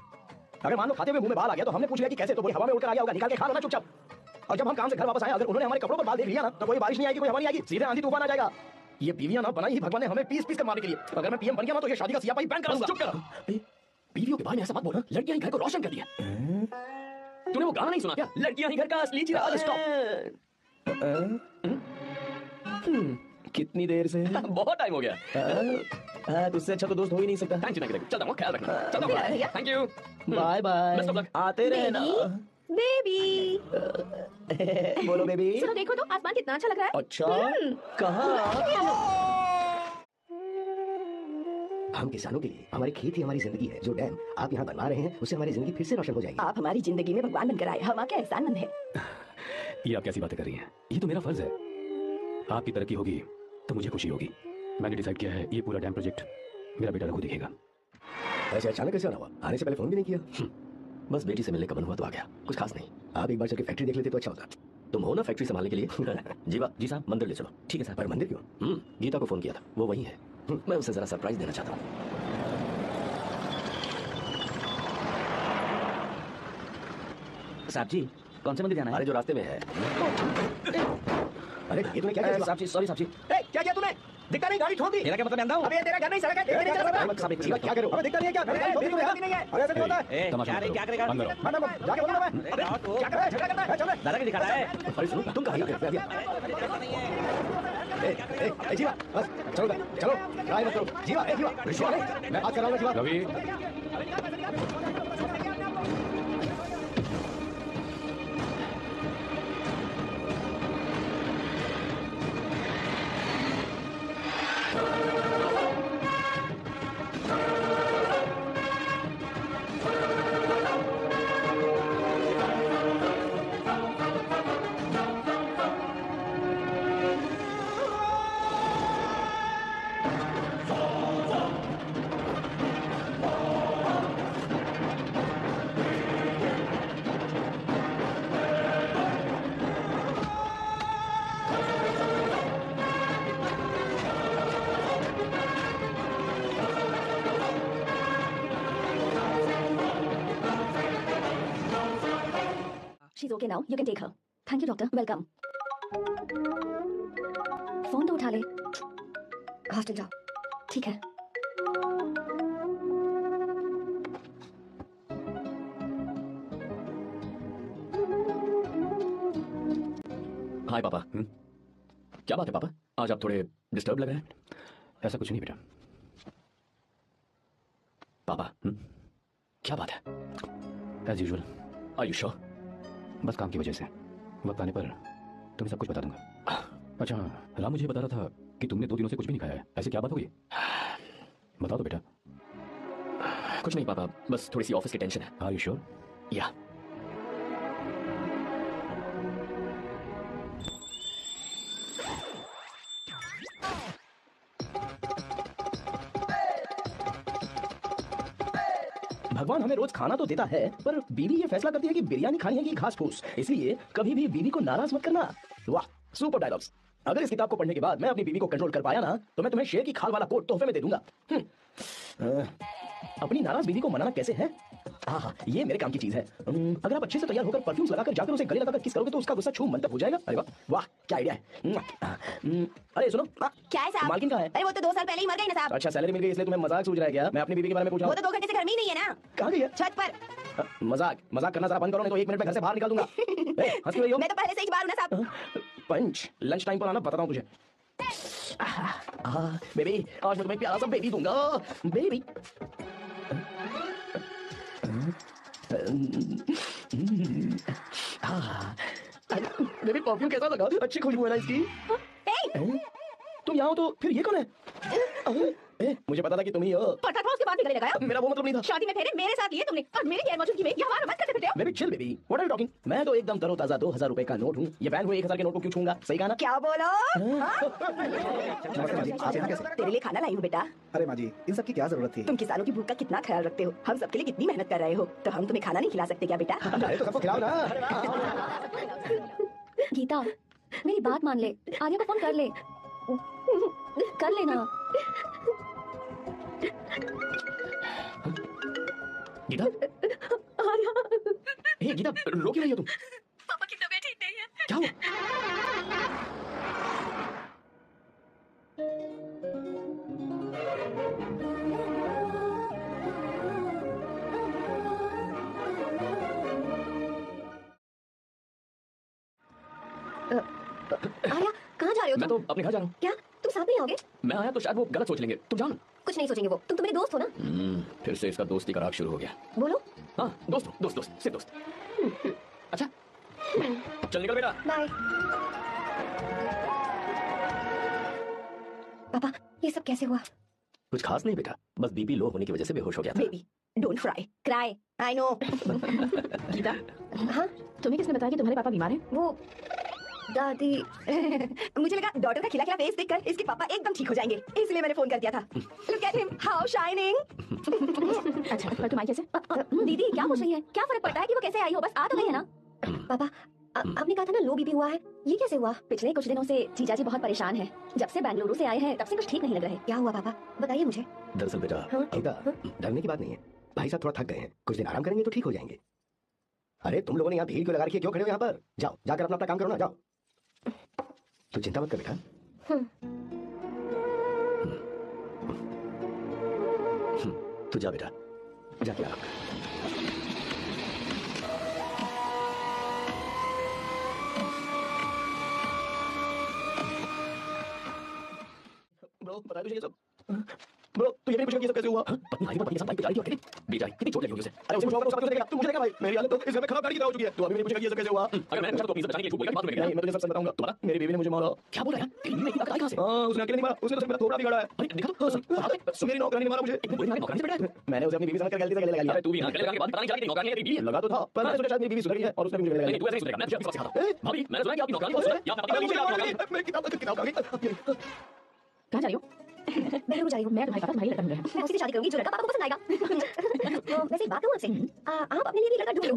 अगर मान लो खाते हुए मुंह में बाल आ गया तो हमने पूछ लिया कि कैसे, तो कोई हवा में उड़कर आ गया होगा, निकाल के खा लो ना चुपचाप। और जब हम काम से घर वापस आए, अगर उन्होंने हमारे कपड़ों पर बाल देख लिया ना, तो कोई बारिश नहीं आएगी, कोई हवा नहीं आएगी, सीधे आंधी तूफान आ जाएगा। ये बीवियां ना बनाई ही भगवान ने हमें पीस पीस कर मारने के लिए। अगर मैं पीएम बन गया ना तो ये शादी का सियापाही बैन कर दूंगा। चुप कर। बीवियों के बारे में ऐसा मत बोल, लड़कियां ही घर को रोशन कर दिया। तूने वो गाना नहीं सुना क्या? लड़कियां ही घर का असली चिराग। स्टॉप। कितनी देर से? बहुत टाइम हो गया। तुझसे अच्छा तो दोस्त हो ही नहीं सकता। टेंशन नहीं, चलता हूँ, ख्याल रखना। चलता हूँ, thank you, bye bye. Best of luck. आते रहना। बेबी बोलो बेबी। चलो देखो तो आसमान कितना अच्छा लग रहा है। अच्छा कहाँ? हम किसानों के लिए हमारी खेती हमारी जिंदगी है। जो डैम आप यहाँ बनवा रहे हैं उससे हमारी जिंदगी फिर से रोशन हो जाएगी। आप हमारी जिंदगी में भगवान बनकर आए, हम आपके एहसानमंद हैं। ये आप कैसी बातें कर रही हैं? ये तो मेरा फर्ज है। आपकी तरक्की होगी तो मुझे खुशी होगी। मैंने डिसाइड किया है ये पूरा डैम प्रोजेक्ट मेरा बेटा रघु देखेगा। ऐसे अचानक कैसे आना हुआ? आने से पहले फोन भी नहीं किया? बस बेटी से मिलने का मन हुआ तो आ गया, कुछ खास नहीं। आप एक बार जाके फैक्ट्री देख लेते तो अच्छा होता। तुम हो ना फैक्ट्री संभालने के लिए। जीवा जी साहब, मंदिर ले चलो। ठीक है सर, पर मंदिर क्यों? गीता को फोन किया था, वो वही है। मैं उसे जरा सरप्राइज देना चाहता हूँ। साहब जी, कौन से मंदिर जाना है? अरे जो रास्ते में है। अरे ये तूने क्या किया? साहब जी, सॉरी साहब जी। क्या किया तूने? दिखता नहीं, गाड़ी ठोक दी। मेरा क्या मतलब, मैं अंधा हूँ? अबे ये तेरा घर नहीं, सड़क है। देख नहीं चल रहा। जीवा, क्या करो? अबे दिखता नहीं है क्या? मेरे को नहीं है। अरे ऐसा नहीं होता है। तमाशा मत करो। क्या करेगा? अंदर आओ। मैडम जाके बोलूंगा मैं। अबे क्या कर रहा है? झगड़ा करना है? चल दादा की दिखा रहा है। अरे सुनो, तुम कहाँ ए जीवा, बस चलो चलो, ट्राई मत करो। जीवा, जीवा, मैं बात कर रहा हूँ Jeeva. Ravi, She's okay now. You can take her. Thank you, doctor. Welcome. Phone तो उठा ले। हॉस्टल जाओ। ठीक है। हाय पापा। क्या बात है पापा, आज आप थोड़े डिस्टर्ब लग रहे हैं? ऐसा कुछ नहीं बेटा। पापा क्या बात है? As usual. Are you sure? बस काम की वजह से वक्त आने पर तुम्हें सब कुछ बता दूंगा। अच्छा राम मुझे बता रहा था कि तुमने 2 दिनों से कुछ भी नहीं खाया है, ऐसे क्या बात हो गई? बताओ तो बेटा। कुछ नहीं पापा, बस थोड़ी सी ऑफिस की टेंशन है। Are you sure? या भगवान हमें रोज खाना तो देता है, पर बीवी ये फैसला करती है कि बिरयानी खानी है कि घास फूस। इसलिए कभी भी बीवी को नाराज मत करना। वाह, सुपर डायलॉग्स। अगर इस किताब को पढ़ने के बाद मैं अपनी बीवी को कंट्रोल कर पाया ना, तो मैं तुम्हें शेर की खाल वाला कोट तोहफे में दे दूंगा। अपनी नाराज बीवी को मनाना कैसे है? हाँ, ये मेरे काम की चीज है। अगर आप अच्छे से तैयार होकर परफ्यूम्स लगाकर जाकर उसे गले लगाकर किस करोगे तो उसका गुस्सा छू मंतक हो जाएगा। अरे वाह वाह, क्या आइडिया है। अरे सुनो, क्या है साहब? मालकिन कहाँ है? अरे वो तो 2 साल पहले ही मर गई ना साहब। अच्छा सैलरी मिल गई इसलिए तुम्हें मजाक सूझ रहा है क्या? मैं अपनी बीवी के बारे में पूछ रहा वो हूँ। तो 2 घंटे से घर में ही नहीं है ना। कहाँ गई है? छत पर। मजाक मजाक करना जरा बंद करो, नहीं तो 1 मिनट में घर से बाहर निकाल दूंगा। हंस क्यों रही हो? मैं तो पहले से ही बाहर हूं ना साहब। पंच लंच टाइम पर आना, बताता हूँ तुझे। बेबी आज मैं तुम्हें प्यारा सा बेबी दूंगा। बेबी बेबी परफ्यूम कैसा लगा? अच्छी खुशबू है ना इसकी। तुम यहाँ हो तो फिर ये कौन है? मुझे पता था कि तुम ही हो। पर था उसके बाद भी गले लगाया। मेरा वो मतलब नहीं था। शादी में फेरे मेरे साथ लिए तुमने और मेरी गैर मौजूदगी में यहाँ रोमांस करते फिरते हो। Baby chill baby, what are you talking? मैं तो एकदम तरोताजा 2000 रुपए का नोट हूँ। ये बैन हुए 1000 के नोट को क्यों छूंगा? सही कहा ना? क्या बोलो? नमस्ते माँ जी, आप यहाँ कैसे? तेरे लिए खाना लाई हूँ बेटा। अरे माँ जी, इन सब की क्या जरूरत थी? तुम किसानों की भूख का कितना ख्याल रखते हो, हम सबके लिए कितनी मेहनत कर रहे हो, तो हम तुम्हें खाना नहीं खिला सकते क्या बेटा? अरे तो सबको खिलाओ ना। बात मान ले, आर्या को फोन कर ले, कर लेना। गीता, ए गीता, रो क्यों रही हो तुम? पापा की तबीयत ठीक नहीं है। क्या हुआ? आर्या, कहाँ जा रहे हो मैं तुम? तो अपने घर जा रहा हूँ। क्या तुम साथ नहीं आओगे? मैं आया तो शायद वो गलत सोच लेंगे। तुम जाओ ना। कुछ नहीं सोचेंगे वो, तुम तो मेरे दोस्त हो ना। फिर से इसका दोस्ती का राग शुरू हो गया। बोलो। हाँ, दोस्त हो, दोस्त दोस्त सिर्फ दोस्त। अच्छा, चल निकल बेटा। बाय। पापा, ये सब कैसे हुआ? कुछ खास नहीं बेटा, बस बीपी लो होने की वजह से बेहोश हो गया था। Baby, don't cry, cry. I know. Geeta, हाँ, तुम्हें किसने बताया कि तुम्हारे पापा बीमार हैं? वो दादी। मुझे लगा डॉटर का खिला खिला फेस देखकर इसके पापा एकदम ठीक हो जाएंगे, इसलिए मैंने फोन कर दिया था। Look at him, how shining। अच्छा, पर तुम आई कैसे? दीदी क्या पूछ रही है? क्या फर्क पड़ता है कि वो कैसे आई हो, बस आ तो गई है ना। पापा, आपने कहा था ना लो बीपी हुआ है, ये कैसे हुआ? पिछले कुछ दिनों से जीजा जी बहुत परेशान है। जब से बेंगलुरु से आए हैं तब से कुछ ठीक नहीं लग रहा है। क्या हुआ पापा, बताइए मुझे। दरअसल बेटा, गीता, डरने की बात नहीं है। भाई साहब थोड़ा थक गए हैं, कुछ दिन आराम करेंगे तो ठीक हो जाएंगे। अरे तुम लोगों ने यहाँ भीड़ क्यों लगा रखी है? क्यों खड़े हो यहाँ पर? जाओ, जाकर अपना काम करो ना, जाओ। तू चिंता मत कर बेटा। तू जा बेटा, जाके आराम कर। ब्रो, बता तुझे ये सब। ब्रो, तू ये नहीं पूछा कि ये सब कैसे हुआ? पत्नी भाई वो पत्नी के साथ बाइक पे जा रही थी और अकेले बेचारी कितनी चोट लगी होगी उसे। अरे उसे पूछा, उसका देखेगा। तू मुझे देखेगा भाई, मेरी हालत तो इस घर में खराब गाड़ी की तरह हो चुकी है। तू अभी भी नहीं पूछेगा कि ये सब कैसे हुआ? अगर मैंने पूछा तो अपनी इज्जत बचाने के लिए झूठ बोलेगा, बात में नहीं, मैं तुझे सब सच बताऊंगा। तुम्हारा मेरी बीवी ने मुझे मारा। क्या बोल रहा है? तेरी बीवी ने कहा कहां से? हाँ, उसने अकेले नहीं मारा, उसने तो सिर्फ मेरा थोबड़ा बिगाड़ा है। अरे देखा तो मेरी नौकरानी ने मारा मुझे। एक बुरी नौकरानी से बैठा है। मैंने उसे अपनी बीवी समझकर गलती से गले लगा लिया। अरे तू भी यहां गले लगाने के बाद पता नहीं चला कि नौकरानी है तेरी बीवी है। लगा तो था, पर मैंने सोचा शायद मेरी बीवी सुधर गई है और उसने मुझे गले लगा नहीं लिया। तू ऐसे नहीं सुधरेगा, मैं तुझे अपनी बात सिखाता हूं। भाभी मैंने सुना कि आपकी नौकरानी को सुना या अपने पति को नौकरानी। मैं किताब कहाँ गई? कहाँ जा रही हो? मैं जा रही हूँ। मैं तुम्हारे पापा तुम्हारी लड़का ढूंढ रहे हैं। मैं उसी से शादी करूंगी जो लड़का पापा को पसंद आएगा। तो वैसे एक बात कहूँ आपसे, आप अपने लिए भी लड़का ढूंढ लो।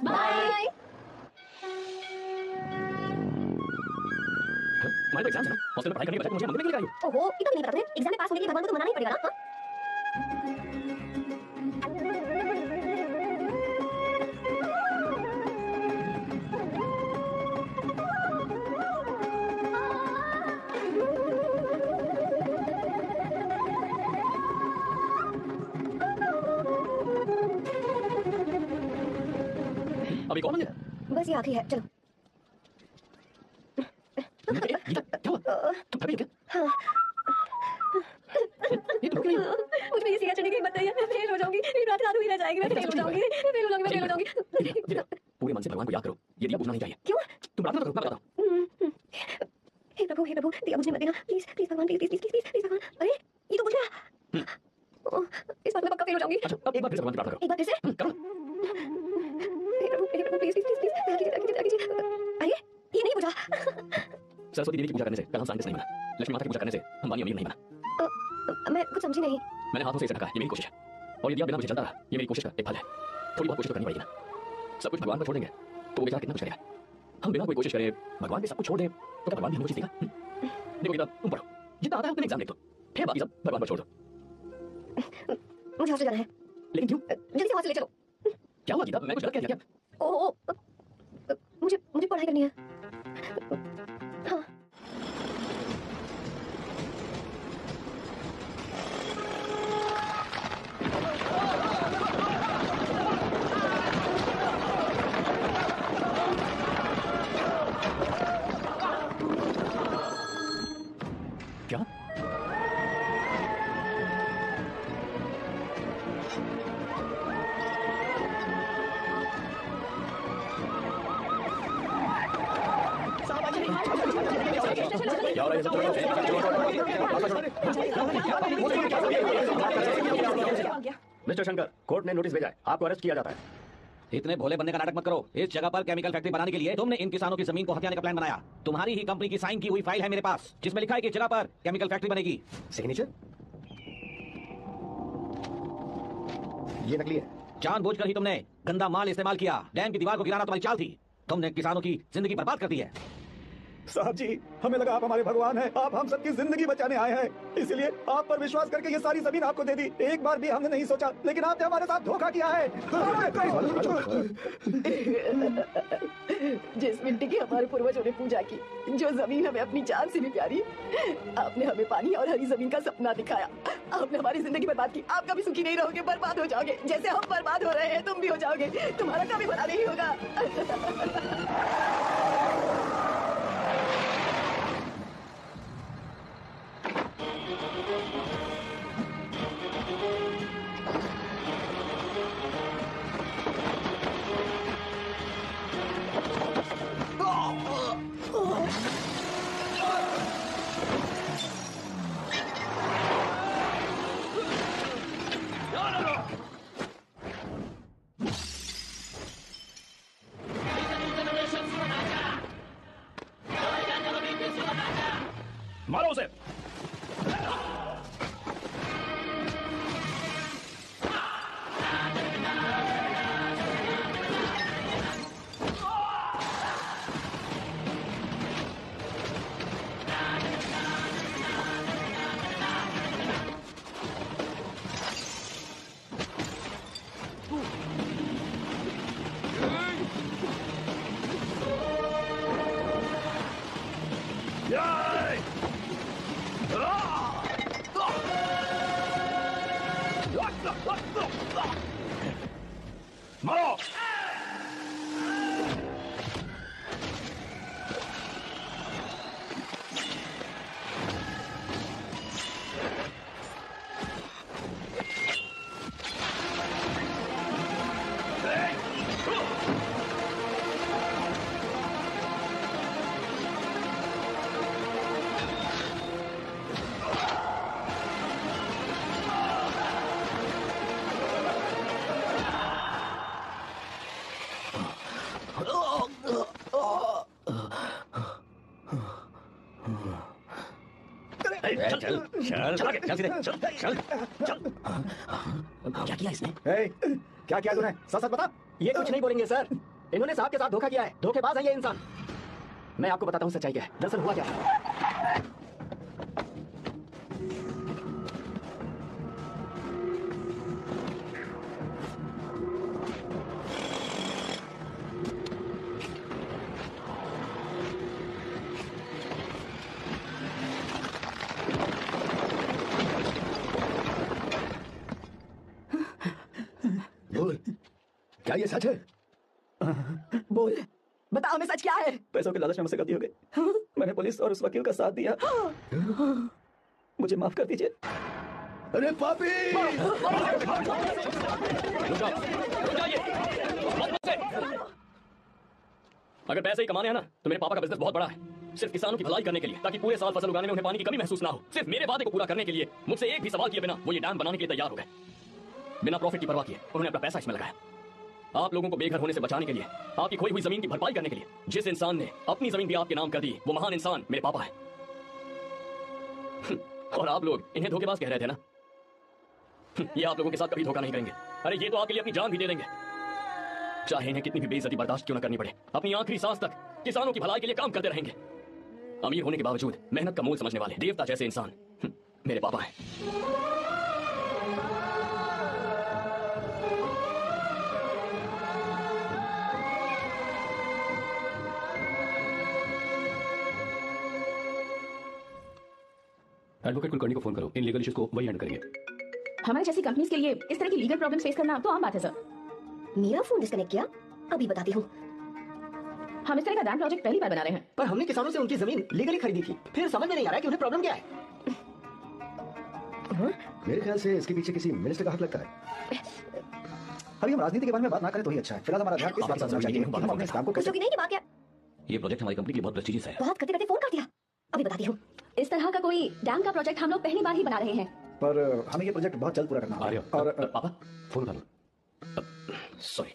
बाय। तुम्हारे तो एग्जाम है ना, हॉस्टल में पढ़ाई करने के बजाय मुझे मंदिर में क्यों ले आई हो? ओहो, इतना भी नहीं पता तुम्हें? एग्जाम में पास होने के लिए भगवान को तो मनाना ही पड़ेगा ना। हाँ? अभी कौन मंदिर है? बस ये आखिरी है, चलो। गीता क्या हुआ? तुम थक गई हो क्या? हाँ। ये तुम क्यों नहीं? मुझे ये सिया चढ़ने की हिम्मत नहीं है, मैं फेल हो जाऊंगी। मेरी रात रात हुई रह जाएगी, मैं फेल हो जाऊंगी, मैं फेल हो जाऊंगी, मैं फेल हो जाऊंगी। पूरे मन से भगवान को याद करो, ये दिया बुझना नहीं चाहिए। क्यों? तुम प्रार्थना करो, मैं बताता हूँ। हे प्रभु, दिया बुझने मत देना, प्लीज प्लीज भगवान, प्लीज प्लीज प्लीज प्लीज भगवान। अरे ये तो बुझ गया। इस बार मैं पक्का फेल हो जाऊंगी। अच्छा अब एक बार फिर से भगवान की प्रार्थना करो। एक बार फिर से। करो। हे प्रभु प्लीज प्लीज प्लीज कीजिए। अरे ये नहीं बुझा। सरस्वती देवी की पूजा करने से कल हम साइंटिस्ट नहीं बना, लक्ष्मी माता की पूजा करने से हम वाणी अमीर नहीं बना। मैं कुछ समझी नहीं। मैंने हाथों से इसे ढका, ये मेरी कोशिश है। और यदि आप बिना मुझे चलता रहा, ये मेरी कोशिश का एक फल है। थोड़ी बहुत कोशिश तो करनी पड़ेगी ना। सब कुछ भगवान पर छोड़ देंगे तो वो बेचारा कितना कुछ करेगा। हम बिना कोई कोशिश करे भगवान के सब कुछ छोड़ दें तो क्या भगवान भी हमें कुछ देगा? देखो गीता, तुम पढ़ो, जितना आता है उतना एग्जाम लिख दो, फिर बाकी सब भगवान पर छोड़ दो। मुझे हॉस्टल जाना है। लेकिन क्यों? जल्दी से वहां से ले चलो। क्या हुआ गीता? मैं कुछ गलत कह दिया क्या? ओह, मुझे पढ़ाई करनी है। हाँ। क्या? क्या हो रहा है सब? मिस्टर शंकर, कोर्ट ने नोटिस भेजा है, आपको अरेस्ट किया जाता है। इतने भोले बनने का नाटक मत करो। इस जगह पर केमिकल फैक्ट्री बनाने के लिए तुमने इन किसानों की जमीन को हथियाने का प्लान बनाया। तुम्हारी ही कंपनी की साइन की हुई फाइल है मेरे पास, जिसमें लिखा है कि इस जगह पर केमिकल फैक्ट्री बनेगी। सिग्नेचर ये नकली है, जानबूझकर ही तुमने गंदा माल इस्तेमाल किया। डैम की दीवार को गिराना तुम्हारी चाल थी। तुमने किसानों की जिंदगी बर्बाद कर दी है। साहब जी, हमें लगा आप हमारे भगवान हैं, आप हम सबकी जिंदगी बचाने आए हैं, इसलिए आप पर विश्वास करके ये सारी जमीन आपको दे दी। एक बार भी हमने नहीं सोचा, लेकिन आपने हमारे साथ धोखा किया है। जिस मिट्टी की हमारे पूर्वजों ने पूजा की, जो जमीन हमें अपनी जान से भी प्यारी, आपने हमें पानी और हरी जमीन का सपना दिखाया। आपने हमारी जिंदगी बर्बाद की। आप कभी सुखी नहीं रहोगे, बर्बाद हो जाओगे। जैसे हम बर्बाद हो रहे हैं तुम भी हो जाओगे। तुम्हारा कभी भला नहीं होगा। मारो उसे। मारो। चल सीधे, चल। क्या किया इसने? क्या किया तूने? सच सच बता। ये कुछ नहीं बोलेंगे सर। इन्होंने साहब के साथ धोखा किया है। धोखेबाज है ये इंसान। मैं आपको बताता हूँ सच्चाई क्या है। दरअसल हुआ क्या है। बोल, क्या ये सच है? बोल, बता हमें सच क्या है। पैसों के लालच में मुझसे गलती हो गई। मैंने पुलिस और उस वकील का साथ दिया। मुझे माफ कर दीजिए। अरे पापी! अगर पैसे ही कमाने हैं ना, तो मेरे पापा का बिजनेस बहुत बड़ा है। सिर्फ किसानों की भलाई करने के लिए, ताकि पूरे साल फसल उगाने में उन्हें पानी की कमी महसूस ना हो। सिर्फ मेरे वादे को पूरा करने के लिए मुझसे एक भी सवाल किए बिना वो ये डैम बनाने के लिए तैयार हो गए। बिना प्रॉफिट की परवाह किए उन्होंने अपना पैसा इसमें लगाया। आप लोगों को बेघर होने से बचाने के लिए, आपकी खोई हुई जमीन की भरपाई करने के लिए। जिस इंसान ने अपनी जमीन भी आपके नाम कर दी, वो महान इंसान मेरे पापा है। और आप लोग इन्हें धोखेबाज कह रहे थे ना? ये आप लोगों के साथ कभी धोखा नहीं करेंगे। अरे ये तो आपके लिए अपनी जान भी दे देंगे, चाहे इन्हें कितनी भी बेइज्जती बर्दाश्त क्यों न करनी पड़े। अपनी आखिरी सांस तक किसानों की भलाई के लिए काम करते रहेंगे। अमीर होने के बावजूद मेहनत का मूल समझने वाले देवता जैसे इंसान मेरे पापा हैं। एडवोकेट कुलकर्णी को फोन करो। इन लीगल इश्यूज को वही हैंडल करेंगे। हमारे जैसी कंपनीज के लिए इस तरह की लीगल प्रॉब्लम्स फेस करना तो आम बात है सर। मेरा फोन डिस्कनेक्ट किया, अभी बताती हूँ। हम इस तरह का डैम प्रोजेक्ट पहली बार बना रहे हैं। पर हमने किसानों से उनकी जमीन लीगली खरीदी थी। फिर समझ में नहीं आ रहा है कि उन्हें प्रॉब्लम क्या है। मेरे ख्याल से इसके पीछे किसी मिनिस्टर का हक लगता है। अभी हम राजनीति के बारे में बात ना करें तो ही अच्छा है। फिलहाल हमारा ध्यान इस बात पर होना चाहिए कि हम अपने इस काम को कैसे। नहीं की बात क्या? ये प्रोजेक्ट हमारी कंपनी के लिए बहुत प्रेस्टीजियस है। बात करते करते फोन कर दिया, अभी बताती हूँ। इस तरह का कोई डैम का प्रोजेक्ट हम लोग पहली बार ही बना रहे हैं। पर हमें ये प्रोजेक्ट बहुत जल्द पूरा करना आ रहे है। हो? और पापा फोन उठा लो। सॉरी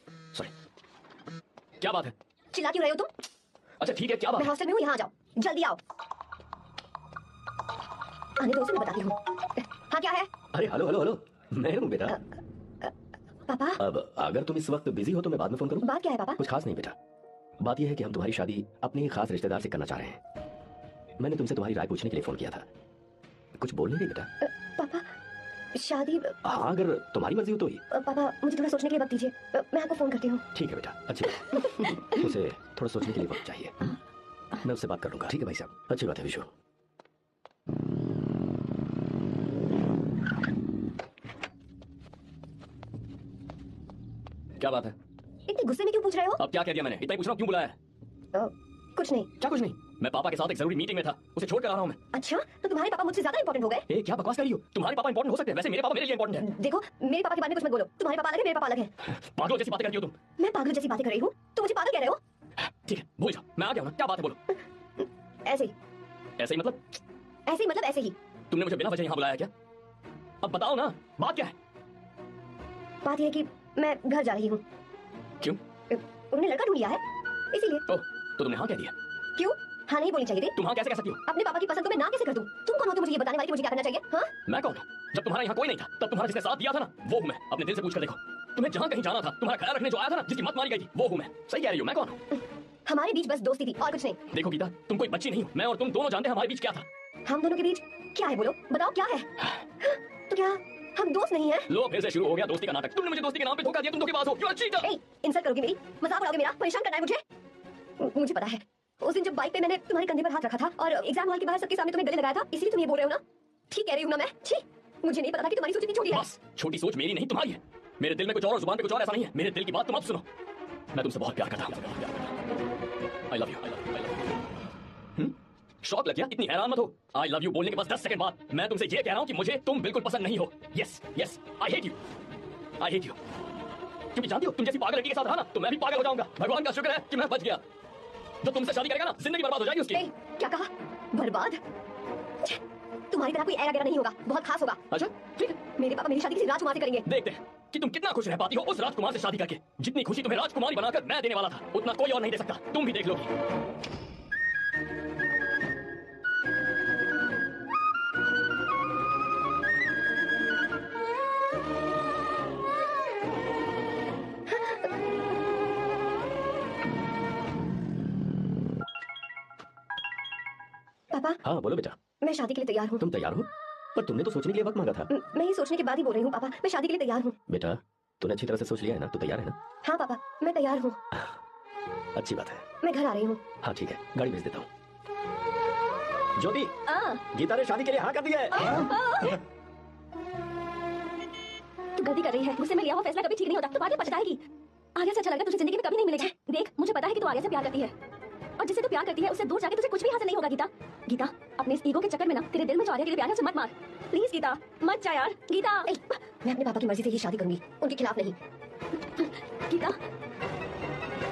क्या बात है? चिल्ला क्यों रहे हो तुम? अच्छा ठीक है, क्या बात मैं है? हॉस्टल में हूँ, यहाँ आ जाओ, जल्दी आओ। आने दो, उसे मैं बताती हूँ। हाँ क्या है? अरे हेलो हेलो हेलो, मैं हूँ बेटा। पापा अब अगर तुम इस वक्त बिजी हो तो मैं बाद में फोन करूं? बात क्या है पापा? कुछ खास नहीं बेटा, बात यह है कि हम तुम्हारी शादी अपने ही खास रिश्तेदार से करना चाह रहे हैं। मैंने तुमसे तुम्हारी राय पूछने के लिए फोन किया था। कुछ बोल नहीं रही बेटा? पापा शादी हाँ, अगर तुम्हारी मर्जी हो तो ही। पापा मुझे थोड़ा सोचने के लिए वक्त दीजिए, मैं आपको फोन करती हूँ। ठीक है बेटा, अच्छी बात। उसे थोड़ा सोचने के लिए वक्त चाहिए, मैं उससे बात कर लूंगा। ठीक है भाई साहब, अच्छी बात है विशु। क्या बात है? इतने गुस्से में क्यों पूछ रहे हो? अब क्या कह दिया मैंने? इतना ही पूछ रहा हूँ, क्यों बुलाया? कुछ नहीं। क्या कुछ नहीं? मैं पापा के साथ एक जरूरी मीटिंग में था, उसे छोड़ कर आ रहा हूँ मैं। अच्छा, तो तुम्हारे पापा मुझसे ज्यादा इंपॉर्टेंट हो गए? ए, क्या बकवास कर रही हो? तुम्हारे पापा इंपॉर्टेंट हो सकते हैं, वैसे मेरे पापा मेरे लिए इंपॉर्टेंट है। देखो, मेरे पापा के बारे में कुछ मत बोलो। तुम्हारे पापा अलग है, मेरे पापा अलग है। पागलों जैसी बातें करती हो तुम। मैं पागल जैसी बातें कर रही हूँ तो मुझे पागल कह रहे हो? ठीक है, भूल जाओ, मैं आ गया हूँ ना। क्या बात है, बोलो। ऐसे ही। ऐसे ही मतलब? ऐसे ही मतलब ऐसे ही। तुमने मुझे बिना वजह यहाँ बुलाया क्या? अब बताओ ना, बात क्या है? बात यह है कि मैं घर जा रही हूँ। क्यों? उन्होंने लड़का ढूंढ लिया है, इसीलिए। तो तुमने हाँ कह दिया? क्यों? हाँ नहीं बोलनी चाहिए थी। तुम हाँ कैसे कह सकती हो? अपने पापा की पसंद को मैं ना कैसे कर दूं? तुम कौन हो मुझे ये बताने वाली कि मुझे क्या करना चाहिए? हाँ? मैं कौन हूँ? जब तुम्हारा यहाँ कोई नहीं था, तब तुम्हारा जिसने साथ दिया था ना, वो हूँ मैं। अपने दिल से पूछ कर देखो। तुम्हें जहाँ कहीं जाना था, तुम्हारा ख्याल रखने जो आया था ना, जिसकी मत मारी गई थी, वो हूँ मैं। सही कह रही हूँ, मैं कौन हूँ? हमारे बीच बस दोस्ती थी और कुछ नहीं। देखो गीता, तुम कोई बच्ची नहीं हो। मैं और तुम दोनों जानते हैं हमारे बीच क्या था। हम दोनों के बीच क्या है? बोलो, बताओ क्या है? तो क्या हम दोस्त नहीं हैं? लो, फिर से शुरू हो गया दोस्ती का नाटक। तुमने मुझे दोस्ती के नाम पे धोखा दिया, तुम धोखेबाज हो। क्यों? चीटर। इंसल्ट करोगे मेरी? मजाक उड़ाओगे मेरा? परेशान करना है मुझे? मुझे पता है, उस दिन जब बाइक पे मैंने तुम्हारे कंधे पर हाथ रखा था और एग्जाम हॉल के बाहर सबके सामने तुम्हें गले लगाया था, इसलिए तुम ये बोल रहे हो ना? ठीक कह रही हूँ ना मैं? छी, मुझे नहीं पता था कि तुम्हारी सोच इतनी छोटी है। बस, छोटी सोच मेरी नहीं तुम्हारी है। मेरे दिल में कुछ और जुबान पे कुछ और, ऐसा नहीं है। मेरे दिल की बात तुम अब सुनो। मैं तुमसे बहुत प्यार करता हूँ। I love you. शौक लग गया? इतनी हैरान मत हो। आई लव यू बोलने के बस 10 सेकंड बाद मैं तुमसे ये कह रहा हूँ कि मुझे तुम बिल्कुल पसंद नहीं हो। Yes yes, I hate you. I hate you. क्योंकि जानती हो, तुम जैसी पागल लड़की के साथ रहा ना, तो मैं भी पागल हो जाऊंगा। भगवान का शुक्र है कि मैं बच गया। जब तुमसे शादी करेगा ना, जिंदगी बर्बाद हो जाएगी उसकी। क्या कहा? बर्बाद? तुम्हारी तरह कोई ऐरा गैरा नहीं होगा, बहुत खास होगा। अच्छा ठीक है, मेरे पापा मेरी शादी किसी राजकुमार से करेंगे। देखते हैं कि तुम कितना खुश रह पाती हो उस राजकुमार से शादी करके। जितनी खुशी तुम्हें राजकुमारी बनाकर मैं देने वाला था, उतना कोई और नहीं दे सकता। तुम भी देख लोगी। पापा। हाँ बोलो बेटा। मैं शादी के लिए तैयार हूँ। तुम तैयार हो? पर तुमने तो सोचने के लिए वक्त मांगा था। मैं ये सोचने के बाद ही बोल रही हूँ पापा, मैं शादी के लिए तैयार हूँ। बेटा, तूने अच्छी तरह से सोच लिया है ना? तू तैयार है ना? हाँ पापा, मैं तैयार हूँ। अच्छी बात है। मैं घर आ रही हूँ। हाँ ठीक है, गाड़ी भेज देता हूँ। ज्योति, गीता ने शादी के लिए हाँ कर दिया है। तू गलती कर रही है। मुझसे में लिया हुआ फैसला कभी ठीक नहीं होता। तो बाद में पछताएगी। आगे से अच्छा लगा तुझे जिंदगी में कभी नहीं मिलेगा। देख, मुझे पता है कि तू आगे से प्यार करती है, और जिससे तू प्यार करती है उससे दूर जाके तुझे कुछ भी हासिल नहीं होगा। गीता, गीता, अपने इस ईगो के चक्कर में ना तेरे दिल में जो आर्या के लिए प्यार है उसे मत मार। प्लीज गीता, मत जा यार। गीता, मैं अपने पापा की मर्जी से ये शादी करूंगी, उनके खिलाफ नहीं। गीता,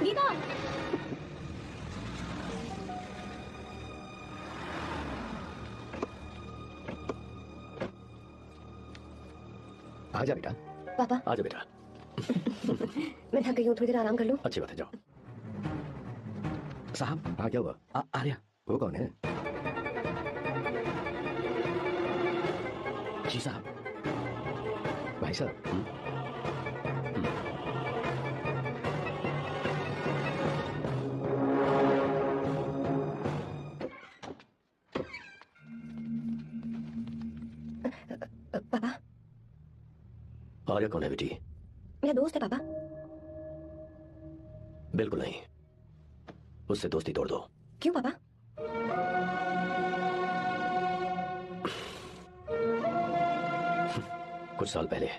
गीता। आजा बेटा। पापा। आजा बेटा। मैं थक गई हूँ, थोड़ी देर आराम कर लूं। अच्छी बात है, जाओ। साहब, हाँ क्या हुआ? आर्या। वो कौन है? जी साहब। भाई साहब। पापा। आर्या कौन है बेटी? मेरा दोस्त है पापा। बिल्कुल नहीं, उससे दोस्ती तोड़ दो। क्यों पापा? कुछ साल पहले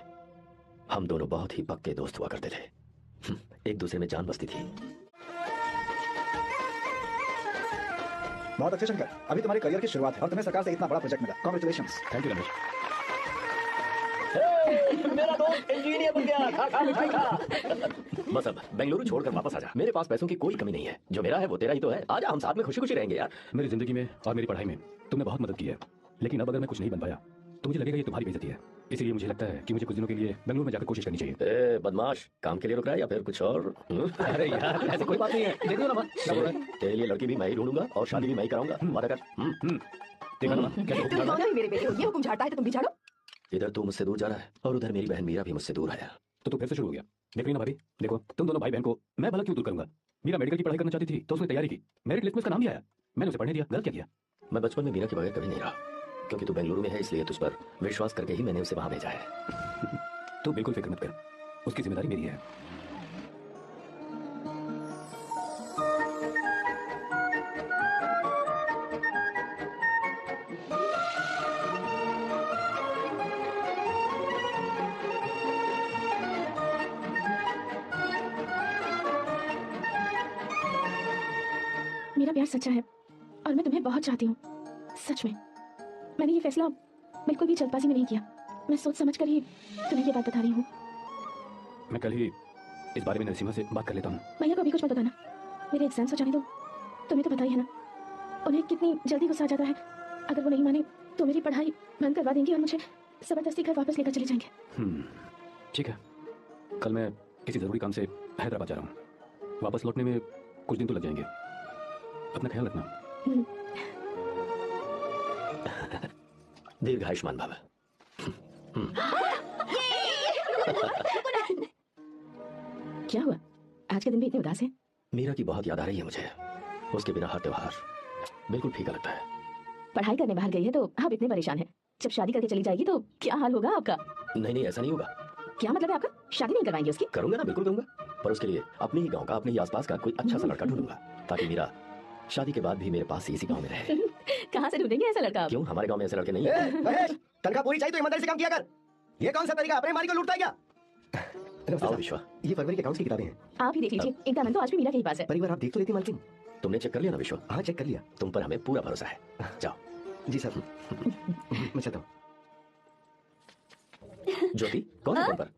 हम दोनों बहुत ही पक्के दोस्त हुआ करते थे। एक दूसरे में जान बसती थी। बहुत अच्छे शंकर, अभी तुम्हारे करियर की शुरुआत है और तुम्हें सरकार से इतना बड़ा प्रोजेक्ट मिला। कांग्रेचुलेशंस। Thank you Ramesh. मेरा दोस्त इंजीनियर बन गया। खा खा मिठाई खा। बस अब बेंगलुरु छोड़कर वापस आ जा। मेरे पास पैसों की कोई कमी नहीं है। जो मेरा है वो तेरा ही तो है। आजा, हम साथ में खुशी खुशी रहेंगे यार। मेरी जिंदगी में और मेरी पढ़ाई में तुमने बहुत मदद की है, लेकिन अब अगर मैं कुछ नहीं बन पाया तो मुझे लगेगा ये तुम्हारी बेइज्जती है। इसलिए मुझे लगता है कि मुझे कुछ दिनों के लिए बेंगलुरु में जाकर कोशिश करनी चाहिए। ए बदमाश, काम के लिए रुक रहा है या फिर कुछ और? अरे यार, ऐसे कोई बात नहीं है। देख लो ना, क्या बोल रहा है? तेरे लिए लड़की भी मैं ही ढूंढूंगा और शादी भी मैं ही कराऊंगा। वादा कर। देखा ना कैसे तुम दोनों ही मेरे बेटे हो। ये हुक्म झाड़ता है तो तुम भी झाड़ो। इधर तू मुझसे दूर जा रहा है और उधर मेरी बहन मीरा भी मुझसे दूर है। तो तू फिर से शुरू हो गया। देख रही ना भाभी, देखो तुम दोनों भाई बहन को मैं भला क्यों दूर करूंगा। मीरा मेडिकल की पढ़ाई करना चाहती थी तो उसने तैयारी की, मेरिट लिस्ट में उसका नाम भी आया, मैंने उसे पढ़ने दिया। गलत क्या किया? मैं बचपन में मीरा के बगैर कभी नहीं रहा, क्योंकि तू बेंगलुरु में है इसलिए तुझ पर विश्वास करके ही मैंने उसे वहां भेजा है। तू बिल्कुल फिक्र मत कर, उसकी जिम्मेदारी मेरी है। मेरा प्यार सच्चा है और मैं तुम्हें बहुत चाहती हूँ, सच में। मैंने ये फैसला बिल्कुल भी जल्दबाजी में नहीं किया, मैं सोच समझ कर ही तुम्हें ये बात बता रही हूँ। मैं कल ही इस बारे में नरसिम्हा से बात कर लेता हूँ। भैया को अभी कुछ मत बताना, मेरे एग्जाम्स हो जाने दो। तुम्हें तो पता ही है ना उन्हें कितनी जल्दी गुस्सा आ जाता है। अगर वो नहीं माने तो मेरी पढ़ाई बंद करवा देंगे और मुझे जबरदस्ती घर वापस लेकर चले जाएंगे। ठीक है, कल मैं किसी जरूरी काम से हैदराबाद जा रहा हूँ, वापस लौटने में कुछ दिन तो लग जाएंगे। अपना ख्याल रखना। दीर्घ आयुष्मान भव। क्या हुआ, आज के दिन भी इतने उदास हैं? मीरा की बहुत याद आ रही है मुझे, उसके बिना हर त्योहार बिल्कुल फीका लगता है। पढ़ाई करने बाहर गई है तो आप इतने परेशान हैं, जब शादी करके चली जाएगी तो क्या हाल होगा आपका? नहीं ऐसा नहीं होगा। क्या मतलब है आपका? शादी नहीं करवाएंगे उसकी? करूंगा ना, बिल्कुल करूंगा, पर उसके लिए अपने ही गांव का, अपने ही आसपास का कोई अच्छा सा लड़का ढूंढूंगा, ताकि मीरा शादी के बाद भी मेरे पास इसी गांव में रहे। कहाँ से ढूंढेंगे ऐसा लड़का? क्यों, हमारे गांव में ऐसे लड़के नहीं है? महेश, तनख्वाह पूरी चाहिए तो ईमानदारी से काम किया कर। ये कौन सा तरीका, अपने मालिक को लूटता है क्या? आओ विश्वा, ये फरवरी के अकाउंट्स की किताबें हैं। आप ही देख लीजिए, इनका मन तो आज भी मीरा के ही पास है। परिवार आप देख तो लेती मालकिन। तुमने चेक कर लिया ना विश्वा? हाँ चेक कर लिया। तुम पर हमें पूरा भरोसा है, जाओ। जी सर। मैं चलता हूँ। ज्योति, कौन है फोन पर?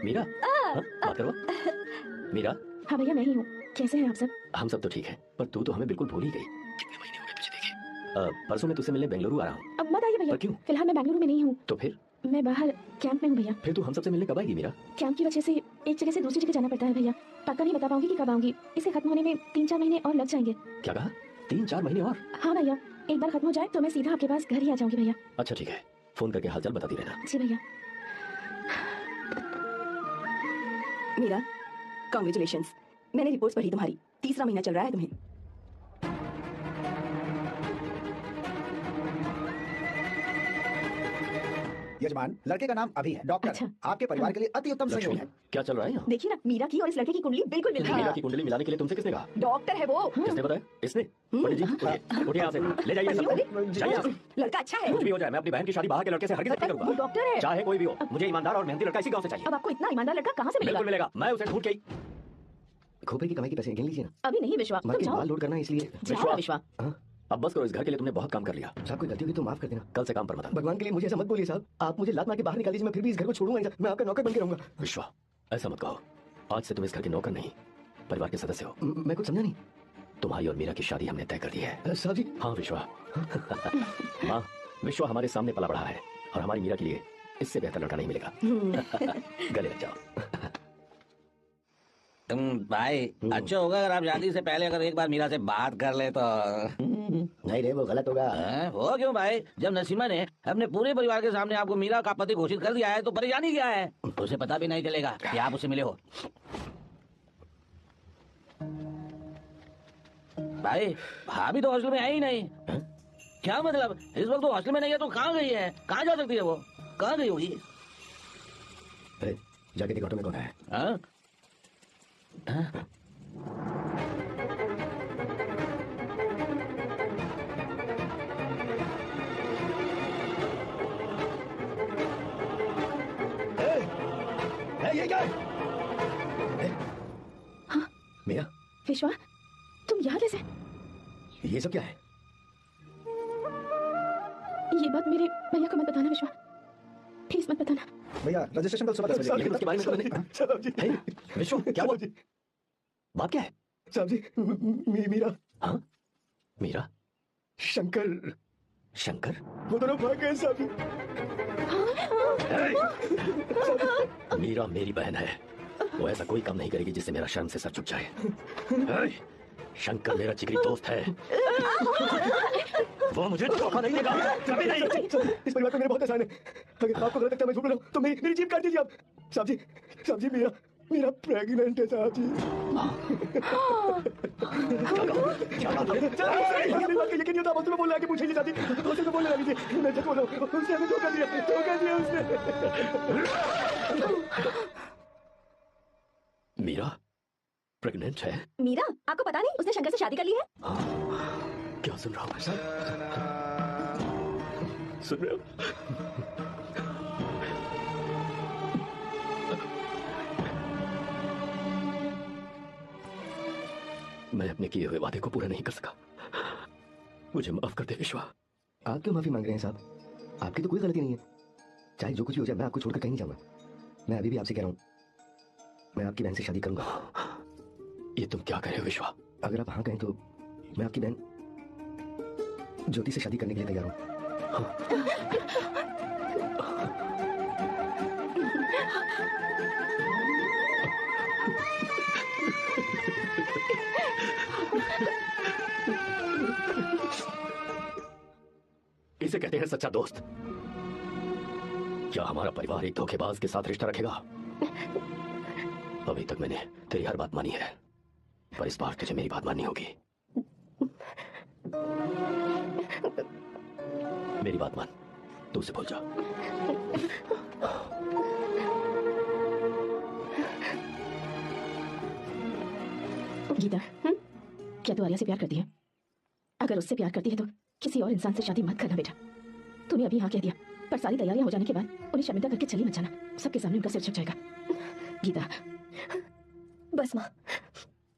मीरा? हाँ, बात करो। मीरा? हाँ भैया, मैं ही हूँ। कैसे हैं आप सब? हम सब तो ठीक है, पर तू तो हमें बिल्कुल भूल ही गई। कितने महीने हो गए तुझे देखे? परसों मैं तुझसे मिलने बेंगलुरु आ रहा हूँ। अब मत आइए भैया। पर क्यों? फिलहाल मैं बेंगलुरु में नहीं हूँ। तो फिर? मैं बाहर कैंप में हूँ भैया। फिर तू हम सबसे मिलने कब आएगी मीरा? कैंप की वजह से एक जगह से दूसरी जगह जाना पड़ता है भैया, पक्का नहीं बता पाऊंगी कि कब आऊंगी। इसे खत्म होने में 3-4 महीने और लग जाएंगे। क्या कहा? 3-4 महीने और? हाँ भैया, एक बार खत्म हो जाए तो मैं सीधा आपके पास घर ही आ जाऊंगी भैया। अच्छा ठीक है, फोन करके हालचाल बताती रहना। जी भैया। मीरा, कांग्रेचुलेशंस, मैंने रिपोर्ट्स पढ़ी तुम्हारी, 3रा महीना चल रहा है तुम्हें। यजमान, लड़के का नाम अभी है, डॉक्टर। अच्छा। आपके परिवार के लिए अति उत्तम संयोग लक्ष्मी, है। क्या चल रहा है यहाँ? देखिए ना, मीरा की और इस लड़के की कुंडली बिल्कुल मिल रही मीरा है। की कुंडली मिलाने के लिए तुमसे किसने कहा? डॉक्टर है वो। किसने बताया? इसने? पंडित जी, उठिए यहाँ से, ले जाइए सबको। जाइए यहाँ से। लड़का अच्छा है। कुछ भी हो जाए, मैं अपनी बहन की शादी बाहर के लड़के से हरगिज़ नहीं वो करूंगा। डॉक्टर है। चाहे कोई भी हो, मुझे ईमानदार और मेहनती लड़का इसी गांव से चाहिए। अब आपको इतना ईमानदार लड़का कहाँ से मिलेगा? बिल्कुल मिलेगा, मैं उसे ढूंढ के ही। खोपड़ी की कमाई के पैसे गिन लीजिए ना। अभी नहीं विश्वा, तुम मार्केट जाओ। माल लोड करना है इसलिए। जाओ ना विश्वा। अब बस करो, इस घर के लिए तुमने बहुत काम कर लिया। साहब कोई गलती होगी तो माफ कर देना। कल से काम पर मत आना। भगवान के लिए मुझे ऐसा मत बोलिए साहब, आप मुझे लात मार के बाहर निकाल दीजिए, मैं फिर भी इस घर को छोड़ूंगा नहीं। मैं आपका नौकर बन के रहूंगा। विश्वा, ऐसा मत कहो, आज से तुम इस घर के नौकर नहीं, परिवार के सदस्य हो। मैं कुछ समझा नहीं। तुम्हारी और मीरा की शादी हमने तय कर दी है। साहब जी। हाँ विश्वा। हाँ, विश्वा हमारे सामने पला बढ़ा है और हमारी मीरा के लिए इससे बेहतर लड़का नहीं मिलेगा। गले लग जाओ। तुम भाई, अच्छा होगा अगर आप शादी से पहले अगर एक बार मीरा से बात कर ले तो। नहीं रे, वो गलत होगा। वो क्यों भाई? जब नसीमा ने अपने पूरे परिवार के सामने आपको मीरा का पति घोषित कर दिया है तो परेशानी क्या है? उसे पता भी नहीं चलेगा कि आप उसे मिले हो। भाई, भाभी तो हॉस्टल में है ही नहीं। क्या मतलब? इस वक्त तो हॉस्टल में नहीं है तो कहाँ गई है? कहाँ जा सकती है वो? कहाँ गई होगी? अरे जाके देखो ऑटो में कौन है। हाँ? ये क्या है? हाँ? मीरा, विश्वा, तुम यहाँ कैसे? ये सब क्या है? ये बात मेरे भैया को मत बताना विश्वा, प्लीज मत बताना। भैया, रजिस्ट्रेशन कल सुबह 10 बजे। लेकिन उसके बारे में तो मैंने। साहब जी। हे, विश्व, क्या हुआ? बात क्या है? साहब जी, मीरा। हाँ? मीरा? शंकर। शंकर? वो दोनों भाग गए साहब जी। मीरा मेरी बहन है, वो ऐसा कोई काम नहीं करेगी जिससे मेरा शर्म से सर झुक जाए। शंकर मेरा जिगरी दोस्त है, वो मुझे धोखा नहीं देगा, कभी नहीं। इस परिवार में मेरे बहुत एहसान है। अगर आपको गलत लगता है मैं झूठ बोल रहा हूं तो मेरी जीभ काट दीजिए आप। साहब जी मेरा प्रेग्नेंट है साहब जी। क्या बात है? मेरी बात का यकीन नहीं होता, आप बोल रहा है कि पूछे शादी उसे तो बोलने लगी थी। मैं बोल रहा हूं उसने हमें धोखा दिया उसने। मीरा प्रेग्नेंट है? मीरा, आपको पता नहीं उसने शंकर से शादी कर ली है? क्या सुन रहा हूँ मैं सर? सुन रहे हो? मैं अपने किए हुए वादे को पूरा नहीं कर सका, मुझे माफ कर दे विश्वा। आप क्यों माफी मांग रहे हैं साहब? आपकी तो कोई गलती नहीं है। चाहे जो कुछ भी हो जाए मैं आपको छोड़कर कहीं नहीं जाऊंगा। मैं अभी भी आपसे कह रहा हूँ मैं आपकी बहन से शादी करूंगा। ये तुम क्या कह रहे हो विश्वा? अगर आप हाँ कहें तो मैं आपकी बहन ज्योति से शादी करने के लिए तैयार हूँ। इसे कहते हैं सच्चा दोस्त। क्या हमारा परिवार एक धोखेबाज के साथ रिश्ता रखेगा? अभी तक मैंने तेरी हर बात मानी है, पर इस बार तुझे मेरी बात माननी होगी। मेरी बात मान, तू उसे भूल जा। गीता, क्या तू आर्या से प्यार करती है? अगर उससे प्यार करती है तो किसी और इंसान से शादी मत करना बेटा। तूने अभी हाँ कह दिया, पर सारी तैयारियां हो जाने के बाद उन्हें शर्मिंदा करके चली मत जाना, सबके सामने उनका सिर झुक जाएगा। गीता, बस माँ,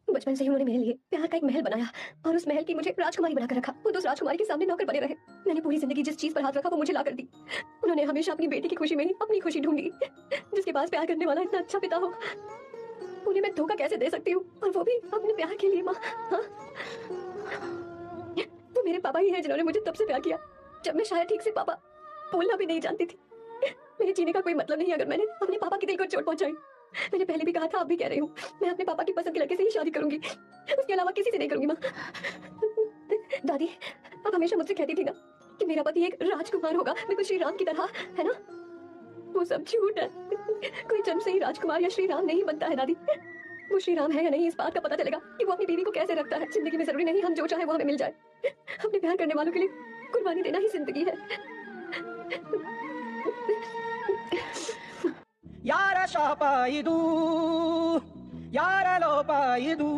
बचपन से ही उन्होंने मेरे लिए प्यार का एक महल बनाया और उस महल की मुझे राजकुमारी बनाकर रखा। वो तो उस राजकुमारी के सामने नौकर बने रहे। मैंने पूरी जिंदगी जिस चीज पर हाथ रखा वो मुझे ला कर दी। उन्होंने हमेशा अपनी बेटी की खुशी में ही अपनी खुशी ढूंढी। जिसके पास प्यार करने वाला इतना अच्छा पिता हो, उन्हें मैं धोखा कैसे दे सकती हूँ, और वो भी अपने प्यार के लिए। माँ, वो मेरे पापा ही हैं जिन्होंने मुझे तब से प्यार किया जब मैं शायद ठीक से पापा बोलना भी नहीं जानती थी। मेरे जीने का कोई मतलब नहीं अगर मैंने अपने पापा के दिल को चोट पहुंचाई। मैंने पहले भी कहा था, अब भी कह रही हूँ, मैं अपने पापा की पसंद के लड़के से ही शादी करूंगी, उसके अलावा किसी से नहीं करूंगी। माँ, दादी आप हमेशा मुझसे कहती थी ना कि मेरा पति एक राजकुमार होगा, बिल्कुल श्री राम की तरह, है ना? वो सब झूठ है। कोई जन्म से ही राजकुमार या श्री राम नहीं बनता है दादी। वो श्री राम है या नहीं इस बात का पता चलेगा कि वो अपनी बीवी को कैसे रखता है। जिंदगी में जरूरी नहीं हम जो चाहे वो हमें मिल जाए। अपने प्यार करने वालों के लिए कुर्बानी देना ही जिंदगी है। ಯಾರ ಶಾಪ ಇದು, ಯಾರ ಲೋಪ ಇದು,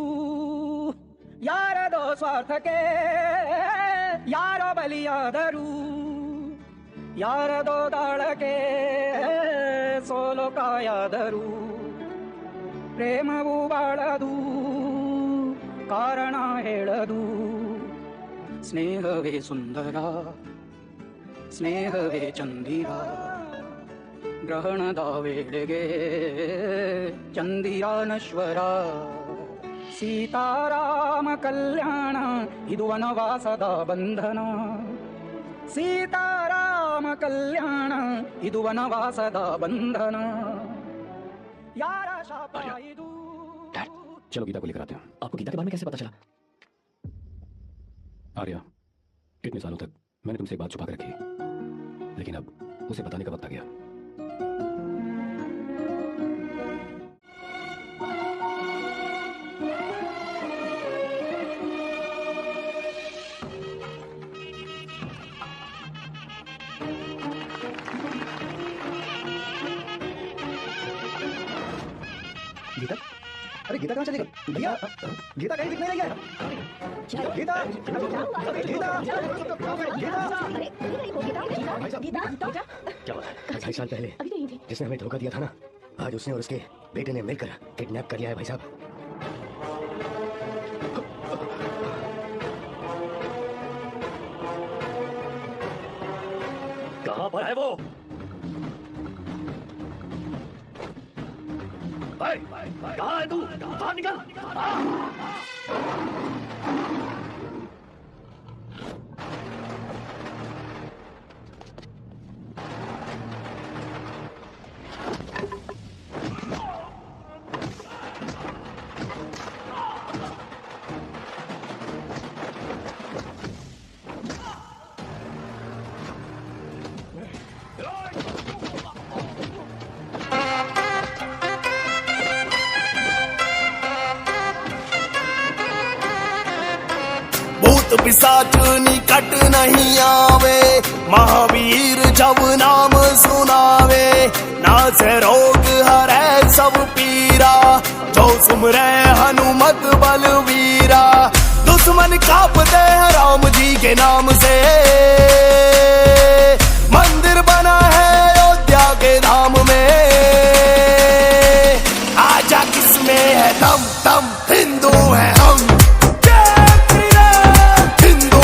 ಯಾರದೋ ಸ್ವಾರ್ಥಕ್ಕೆ ಯಾರೋ ಬಲಿಯಾದರು, ಯಾರದೋ ದಾಳಕ್ಕೆ ಸೋಲು ಕಾಯಾದರು. ಪ್ರೇಮವು ಬಾಳದು, ಕಾರಣ ಹೇಳದು, ಸ್ನೇಹವೇ ಸುಂದರ, ಸ್ನೇಹವೇ ಚಂದಿರ. ಗ್ರಹಣದ ವೇಳೆಗೆ ಚಂದಿರ ನಶ್ವರ. ಸೀತಾರಾಮ ಕಲ್ಯಾಣ ಇದು ವನವಾಸದ ಬಂಧನ. ಸೀತಾರಾಮ ಕಲ್ಯಾಣ ಇದು ವನವಾಸದ ಬಂಧನ. ಯಾರ ಶಾಪ ಇದು? डैड, चलो गीता को लेकर आते हैं। आपको गीता के बारे में कैसे पता चला? आर्या, इतने सालों तक मैंने तुमसे एक बात छुपा कर रखी, लेकिन अब उसे बताने का वक्त आ गया। गीता, अरे गीता कहाँ चली गई? भैया, गीता कहीं दिख नहीं रही है। गीता, क्या बात है? 2.5 साल पहले जिसने हमें धोखा दिया था ना, आज उसने और उसके बेटे ने मिलकर किडनैप कर लिया है भाई साहब। कहाँ पर है वो? कहाँ है तू? बाहर निकल! भूत पिशाच निकट नहीं आवे, महावीर जब नाम सुनावे, नासे रोग हरै सब पीरा, जो सुमरे हनुमत बलवीरा, दुश्मन कांपते हैं राम जी के नाम से, मंदिर बना है अयोध्या के धाम में, आजा किसमें है दम दम, हिंदू है हम, जय श्री राम, हिंदू।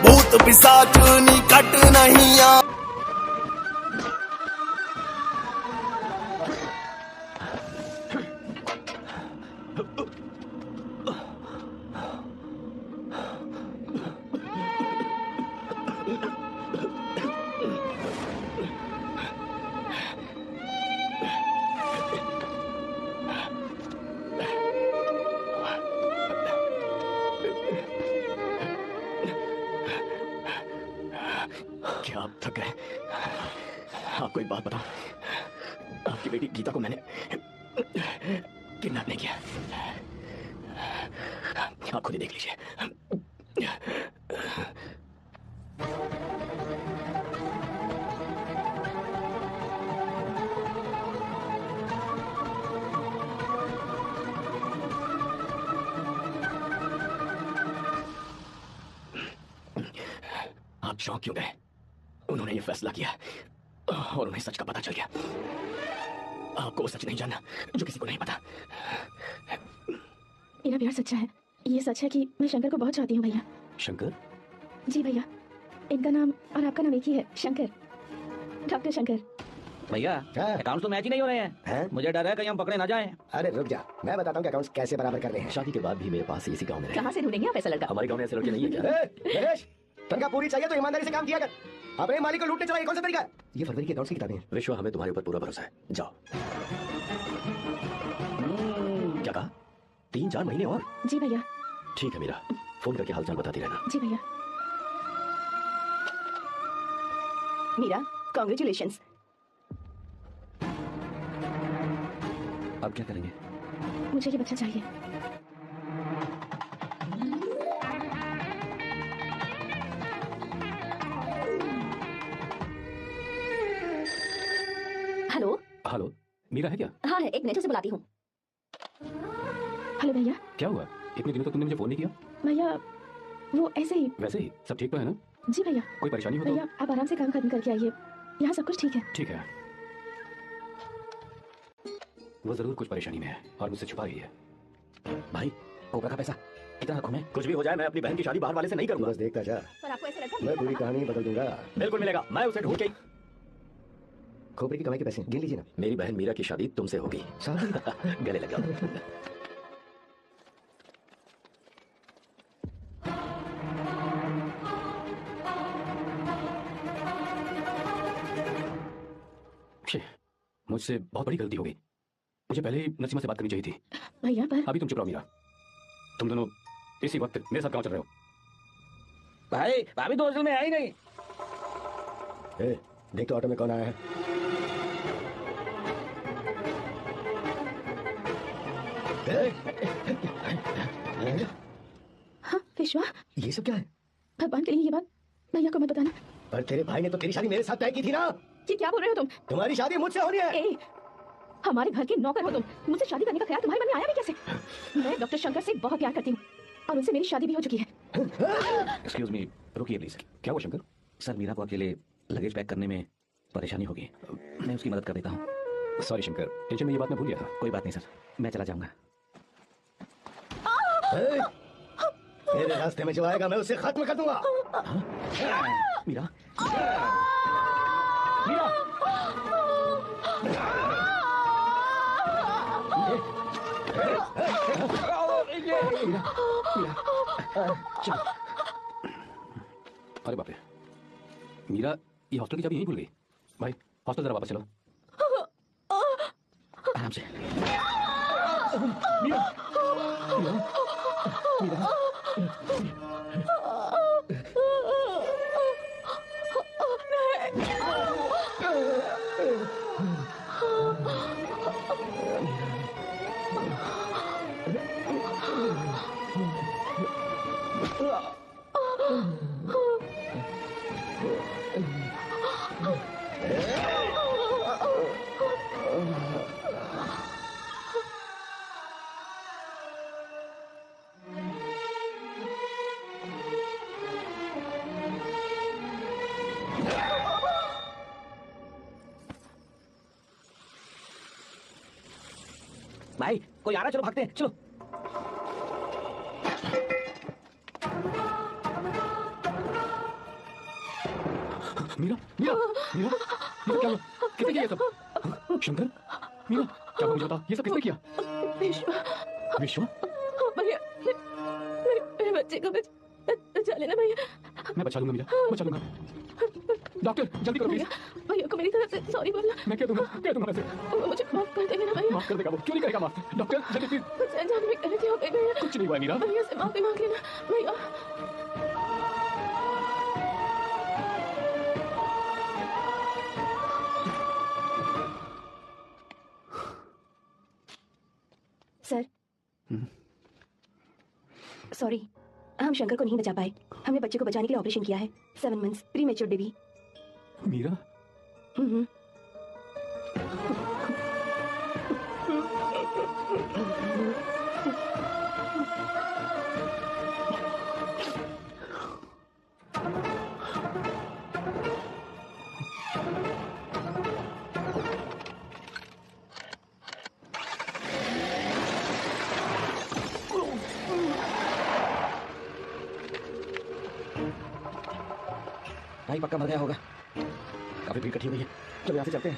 भूत पिशाच निकट नहीं आ। क्या आप थक गए? आपको एक बात बताऊं, आपकी बेटी गीता को मैंने किडनैप नहीं किया, आप खुद ही देख लीजिए। आप चौंक क्यों गए? उन्होंने ये फैसला किया और उन्हें सच का पता चल गया। आपको वो सच नहीं जानना जो किसी को नहीं पता। मेरा प्यार सच्चा है। ये सच है कि मैं शंकर को बहुत चाहती हूँ भैया। शंकर? जी भैया, इनका नाम और आपका नाम एक ही है, शंकर, डॉक्टर शंकर। भैया अकाउंट तो मैच ही नहीं हो रहे हैं। मुझे डर है कहीं हम पकड़े ना जाएं। अरे रुक जा, मैं बताता हूँ कि अकाउंट्स कैसे बराबर करने हैं। शादी के बाद भी मेरे पास इसी गांव में रहे। कहाँ से ढूंढेंगे आप ऐसा लड़का? हमारे गांव में ऐसे लड़के नहीं है क्या? नरेश, तनख्वाह पूरी चाहिए तो ईमानदारी से काम किया कर। अपने मालिक को लूटने चला, ये कौन सा तरीका है? ये फरवरी के अकाउंट्स की किताबें हैं। विश्वा, हमें तुम्हारे ऊपर पूरा भरोसा है, जाओ। क्या कहा? 3-4 महीने और? जी भैया। ठीक है मीरा, फोन करके हालचाल बताती रहना। जी भैया। मीरा, कांग्रेचुलेशंस। अब क्या करेंगे? मुझे ये बच्चा चाहिए। हेलो हेलो, मीरा है क्या? हाँ है, एक मिनट, उसे बुलाती हूँ। हेलो भैया। क्या हुआ? इतने दिनों तक तुमने मुझे फोन नहीं किया? भैया वो ऐसे ही। वैसे ही सब ठीक तो है ना? जी भैया। कोई परेशानी हो तो? भैया आप आराम से काम खत्म करके आइए, यहाँ सब कुछ ठीक है। ठीक है। वो जरूर कुछ परेशानी में है और मुझसे छुपा रही है। भाई, कोबरा का पैसा कितना रखूं मैं? कुछ भी हो जाए, मैं अपनी बहन की शादी बाहर वाले से नहीं करूंगा। बस देखता जा, पर आपको ऐसा लगता है मैं पूरी कहानी बदल दूंगा। बिल्कुल मिलेगा, मैं उसे ढूंढ के। खोपड़ी की कमाई के पैसे गिन लीजिए ना। मेरी बहन मीरा की शादी तुमसे होगी। गले लग जाओ। मुझसे बहुत बड़ी गलती हो गई। मुझे पहले ही नसीमा से बात करनी चाहिए थी। भैया पर अभी तुम चुप रहो मीरा। तुम दोनों इसी वक्त मेरे साथ कहाँ चल रहे हो? भाई भाभी तो हॉस्टल में आई नहीं। देख तो ऑटो में कौन आया है। हाँ विश्वा, ये सब क्या है? भगवान के लिए ये बात भैया को मत बताना। पर तेरे भाई ने तो तेरी शादी मेरे साथ तय की थी ना। ये क्या बोल रहे हो तुम? तुम्हारी शादी मुझसे होनी है। हमारे घर के नौकर हो तुम, मुझसे शादी करने का ख्याल तुम्हारे मन में आया भी कैसे? मैं डॉक्टर शंकर से बहुत प्यार करती हूँ और उनसे मेरी शादी भी हो चुकी है। एक्सक्यूज मी, रुकिए प्लीज। क्या हुआ शंकर? सर मीरा को अकेले लगेज पैक करने में परेशानी होगी, मैं उसकी मदद कर देता हूँ। सॉरी शंकर, टेंशन में ये बात मैं भूल गया था। कोई बात नहीं सर, मैं चला जाऊंगा। मेरे रास्ते में जो आएगा मैं उसे खत्म कर दूंगा। मीरा, अरे बाप रे, मीरा ये हॉस्टल की चाबी यहीं भूल गई। भाई हॉस्टल जरा वापस चलो। आराम से। मीरा, मीरा, मीरा। भाई कोई आ रहा है, चलो भागते हैं, चलो। मीरा मीरा मीरा मीरा क्या हुआ? किसने किया ये सब? शंकर, मीरा क्या हुआ मुझे बता, ये सब किसने किया? विश्वा। विश्वा? भैया मेरे बच्चे को बचा लेना भैया। मैं बचा लूंगा मीरा, बचा लूंगा। डॉक्टर जल्दी करो प्लीज। भैया को मेरी तरफ से सॉरी बोलना। मैं कह दूंगा वैसे। मुझे माफ कर देना भैया। माफ कर देगा वो, क्यों नहीं करेगा माफ? डॉक्टर जल्दी प्लीज। कुछ अनजाने में गलती हो गई भैया। कुछ नहीं हुआ मीरा। भैया से माफी मांग लेना भैया। सर सॉरी, हम शंकर को नहीं बचा पाए। हमने बच्चे को बचाने के लिए ऑपरेशन किया है। 7 months premature baby. Meera भाई पक्का मर गया होगा, काफी भीड़ इकट्ठी हुई है, चलो यहाँ से चलते हैं।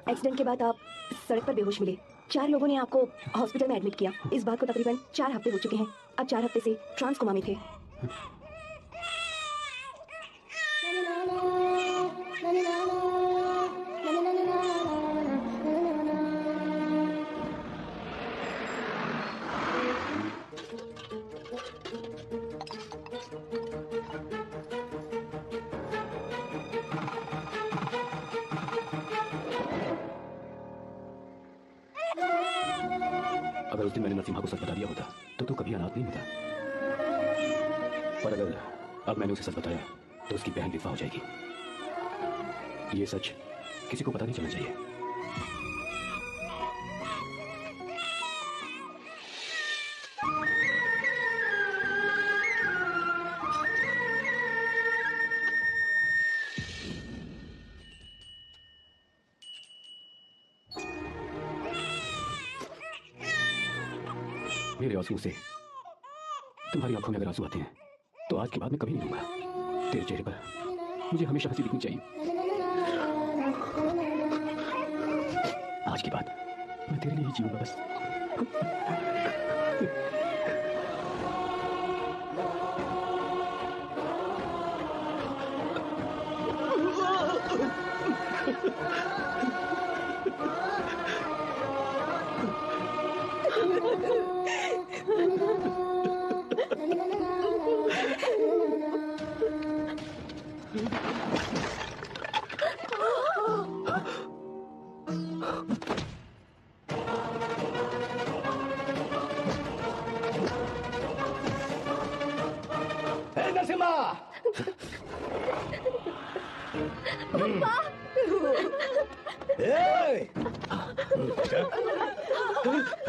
एक्सीडेंट के बाद आप सड़क पर बेहोश मिले। 4 लोगों ने आपको हॉस्पिटल में एडमिट किया। इस बात को तकरीबन 4 हफ्ते हो चुके हैं। अब 4 हफ्ते से ट्रांस कोमा में थे। अगर उस दिन मैंने नरसिम्हा को सच बता दिया होता तो तू कभी अनाथ नहीं होता। पर अगर अब मैंने उसे सच बताया तो उसकी बहन विधवा हो जाएगी। ये सच किसी को पता नहीं चलना चाहिए। मेरे आंसू से तुम्हारी आंखों में अगर आंसू आते हैं तो आज के बाद मैं कभी नहीं लूंगा। तेरे चेहरे पर मुझे हमेशा हंसी दिखनी चाहिए। आज के बाद मैं तेरे लिए ही जीऊंगा बस।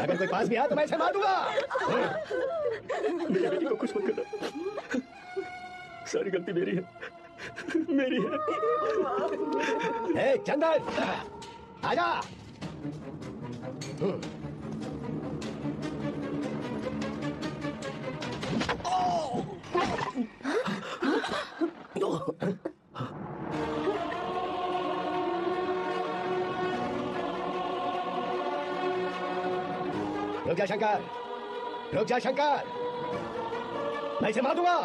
अगर कोई पास भी आया तो मैं इसे मार दूंगा। मेरी बेटी को कुछ मत करना, सारी गलती मेरी है। ए चंदन, आजा। रुक जा शंकर, रुक जा शंकर, मैं इसे मार दूंगा।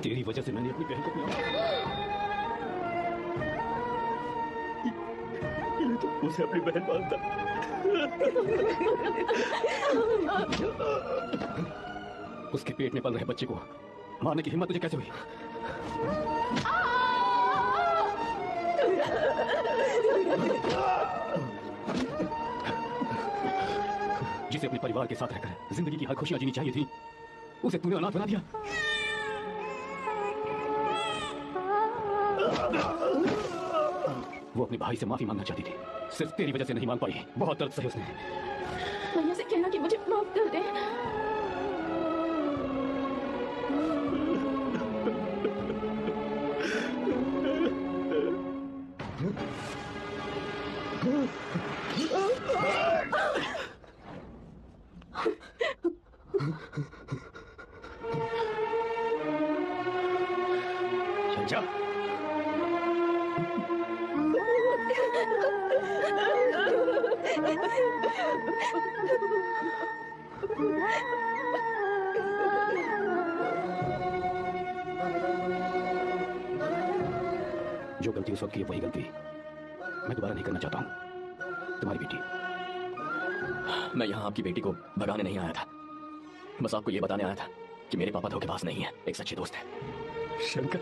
तेरी वजह से मैंने अपनी बहन को ये तो उसे अपनी बहन मानता। उसके पेट में पल रहे बच्चे को मारने की हिम्मत तुझे कैसे हुई? जिसे अपने परिवार के साथ रहकर जिंदगी की हर खुशियां जीनी चाहिए थी, उसे तूने अनाथ बना दिया। वो अपने भाई से माफी मांगना चाहती थी, सिर्फ तेरी वजह से नहीं मांग पाई। बहुत दर्द सही उसने। भैया से कहना कि मुझे माफ कर दे। संजा, जो गलती उस वक्त की है वही गलती मैं दोबारा नहीं करना चाहता हूँ। तुम्हारी बेटी। मैं यहाँ आपकी बेटी को भगाने नहीं आया था, बस आपको ये बताने आया था कि मेरे पापा धोखेबाज नहीं है, एक सच्चे दोस्त है। शंकर,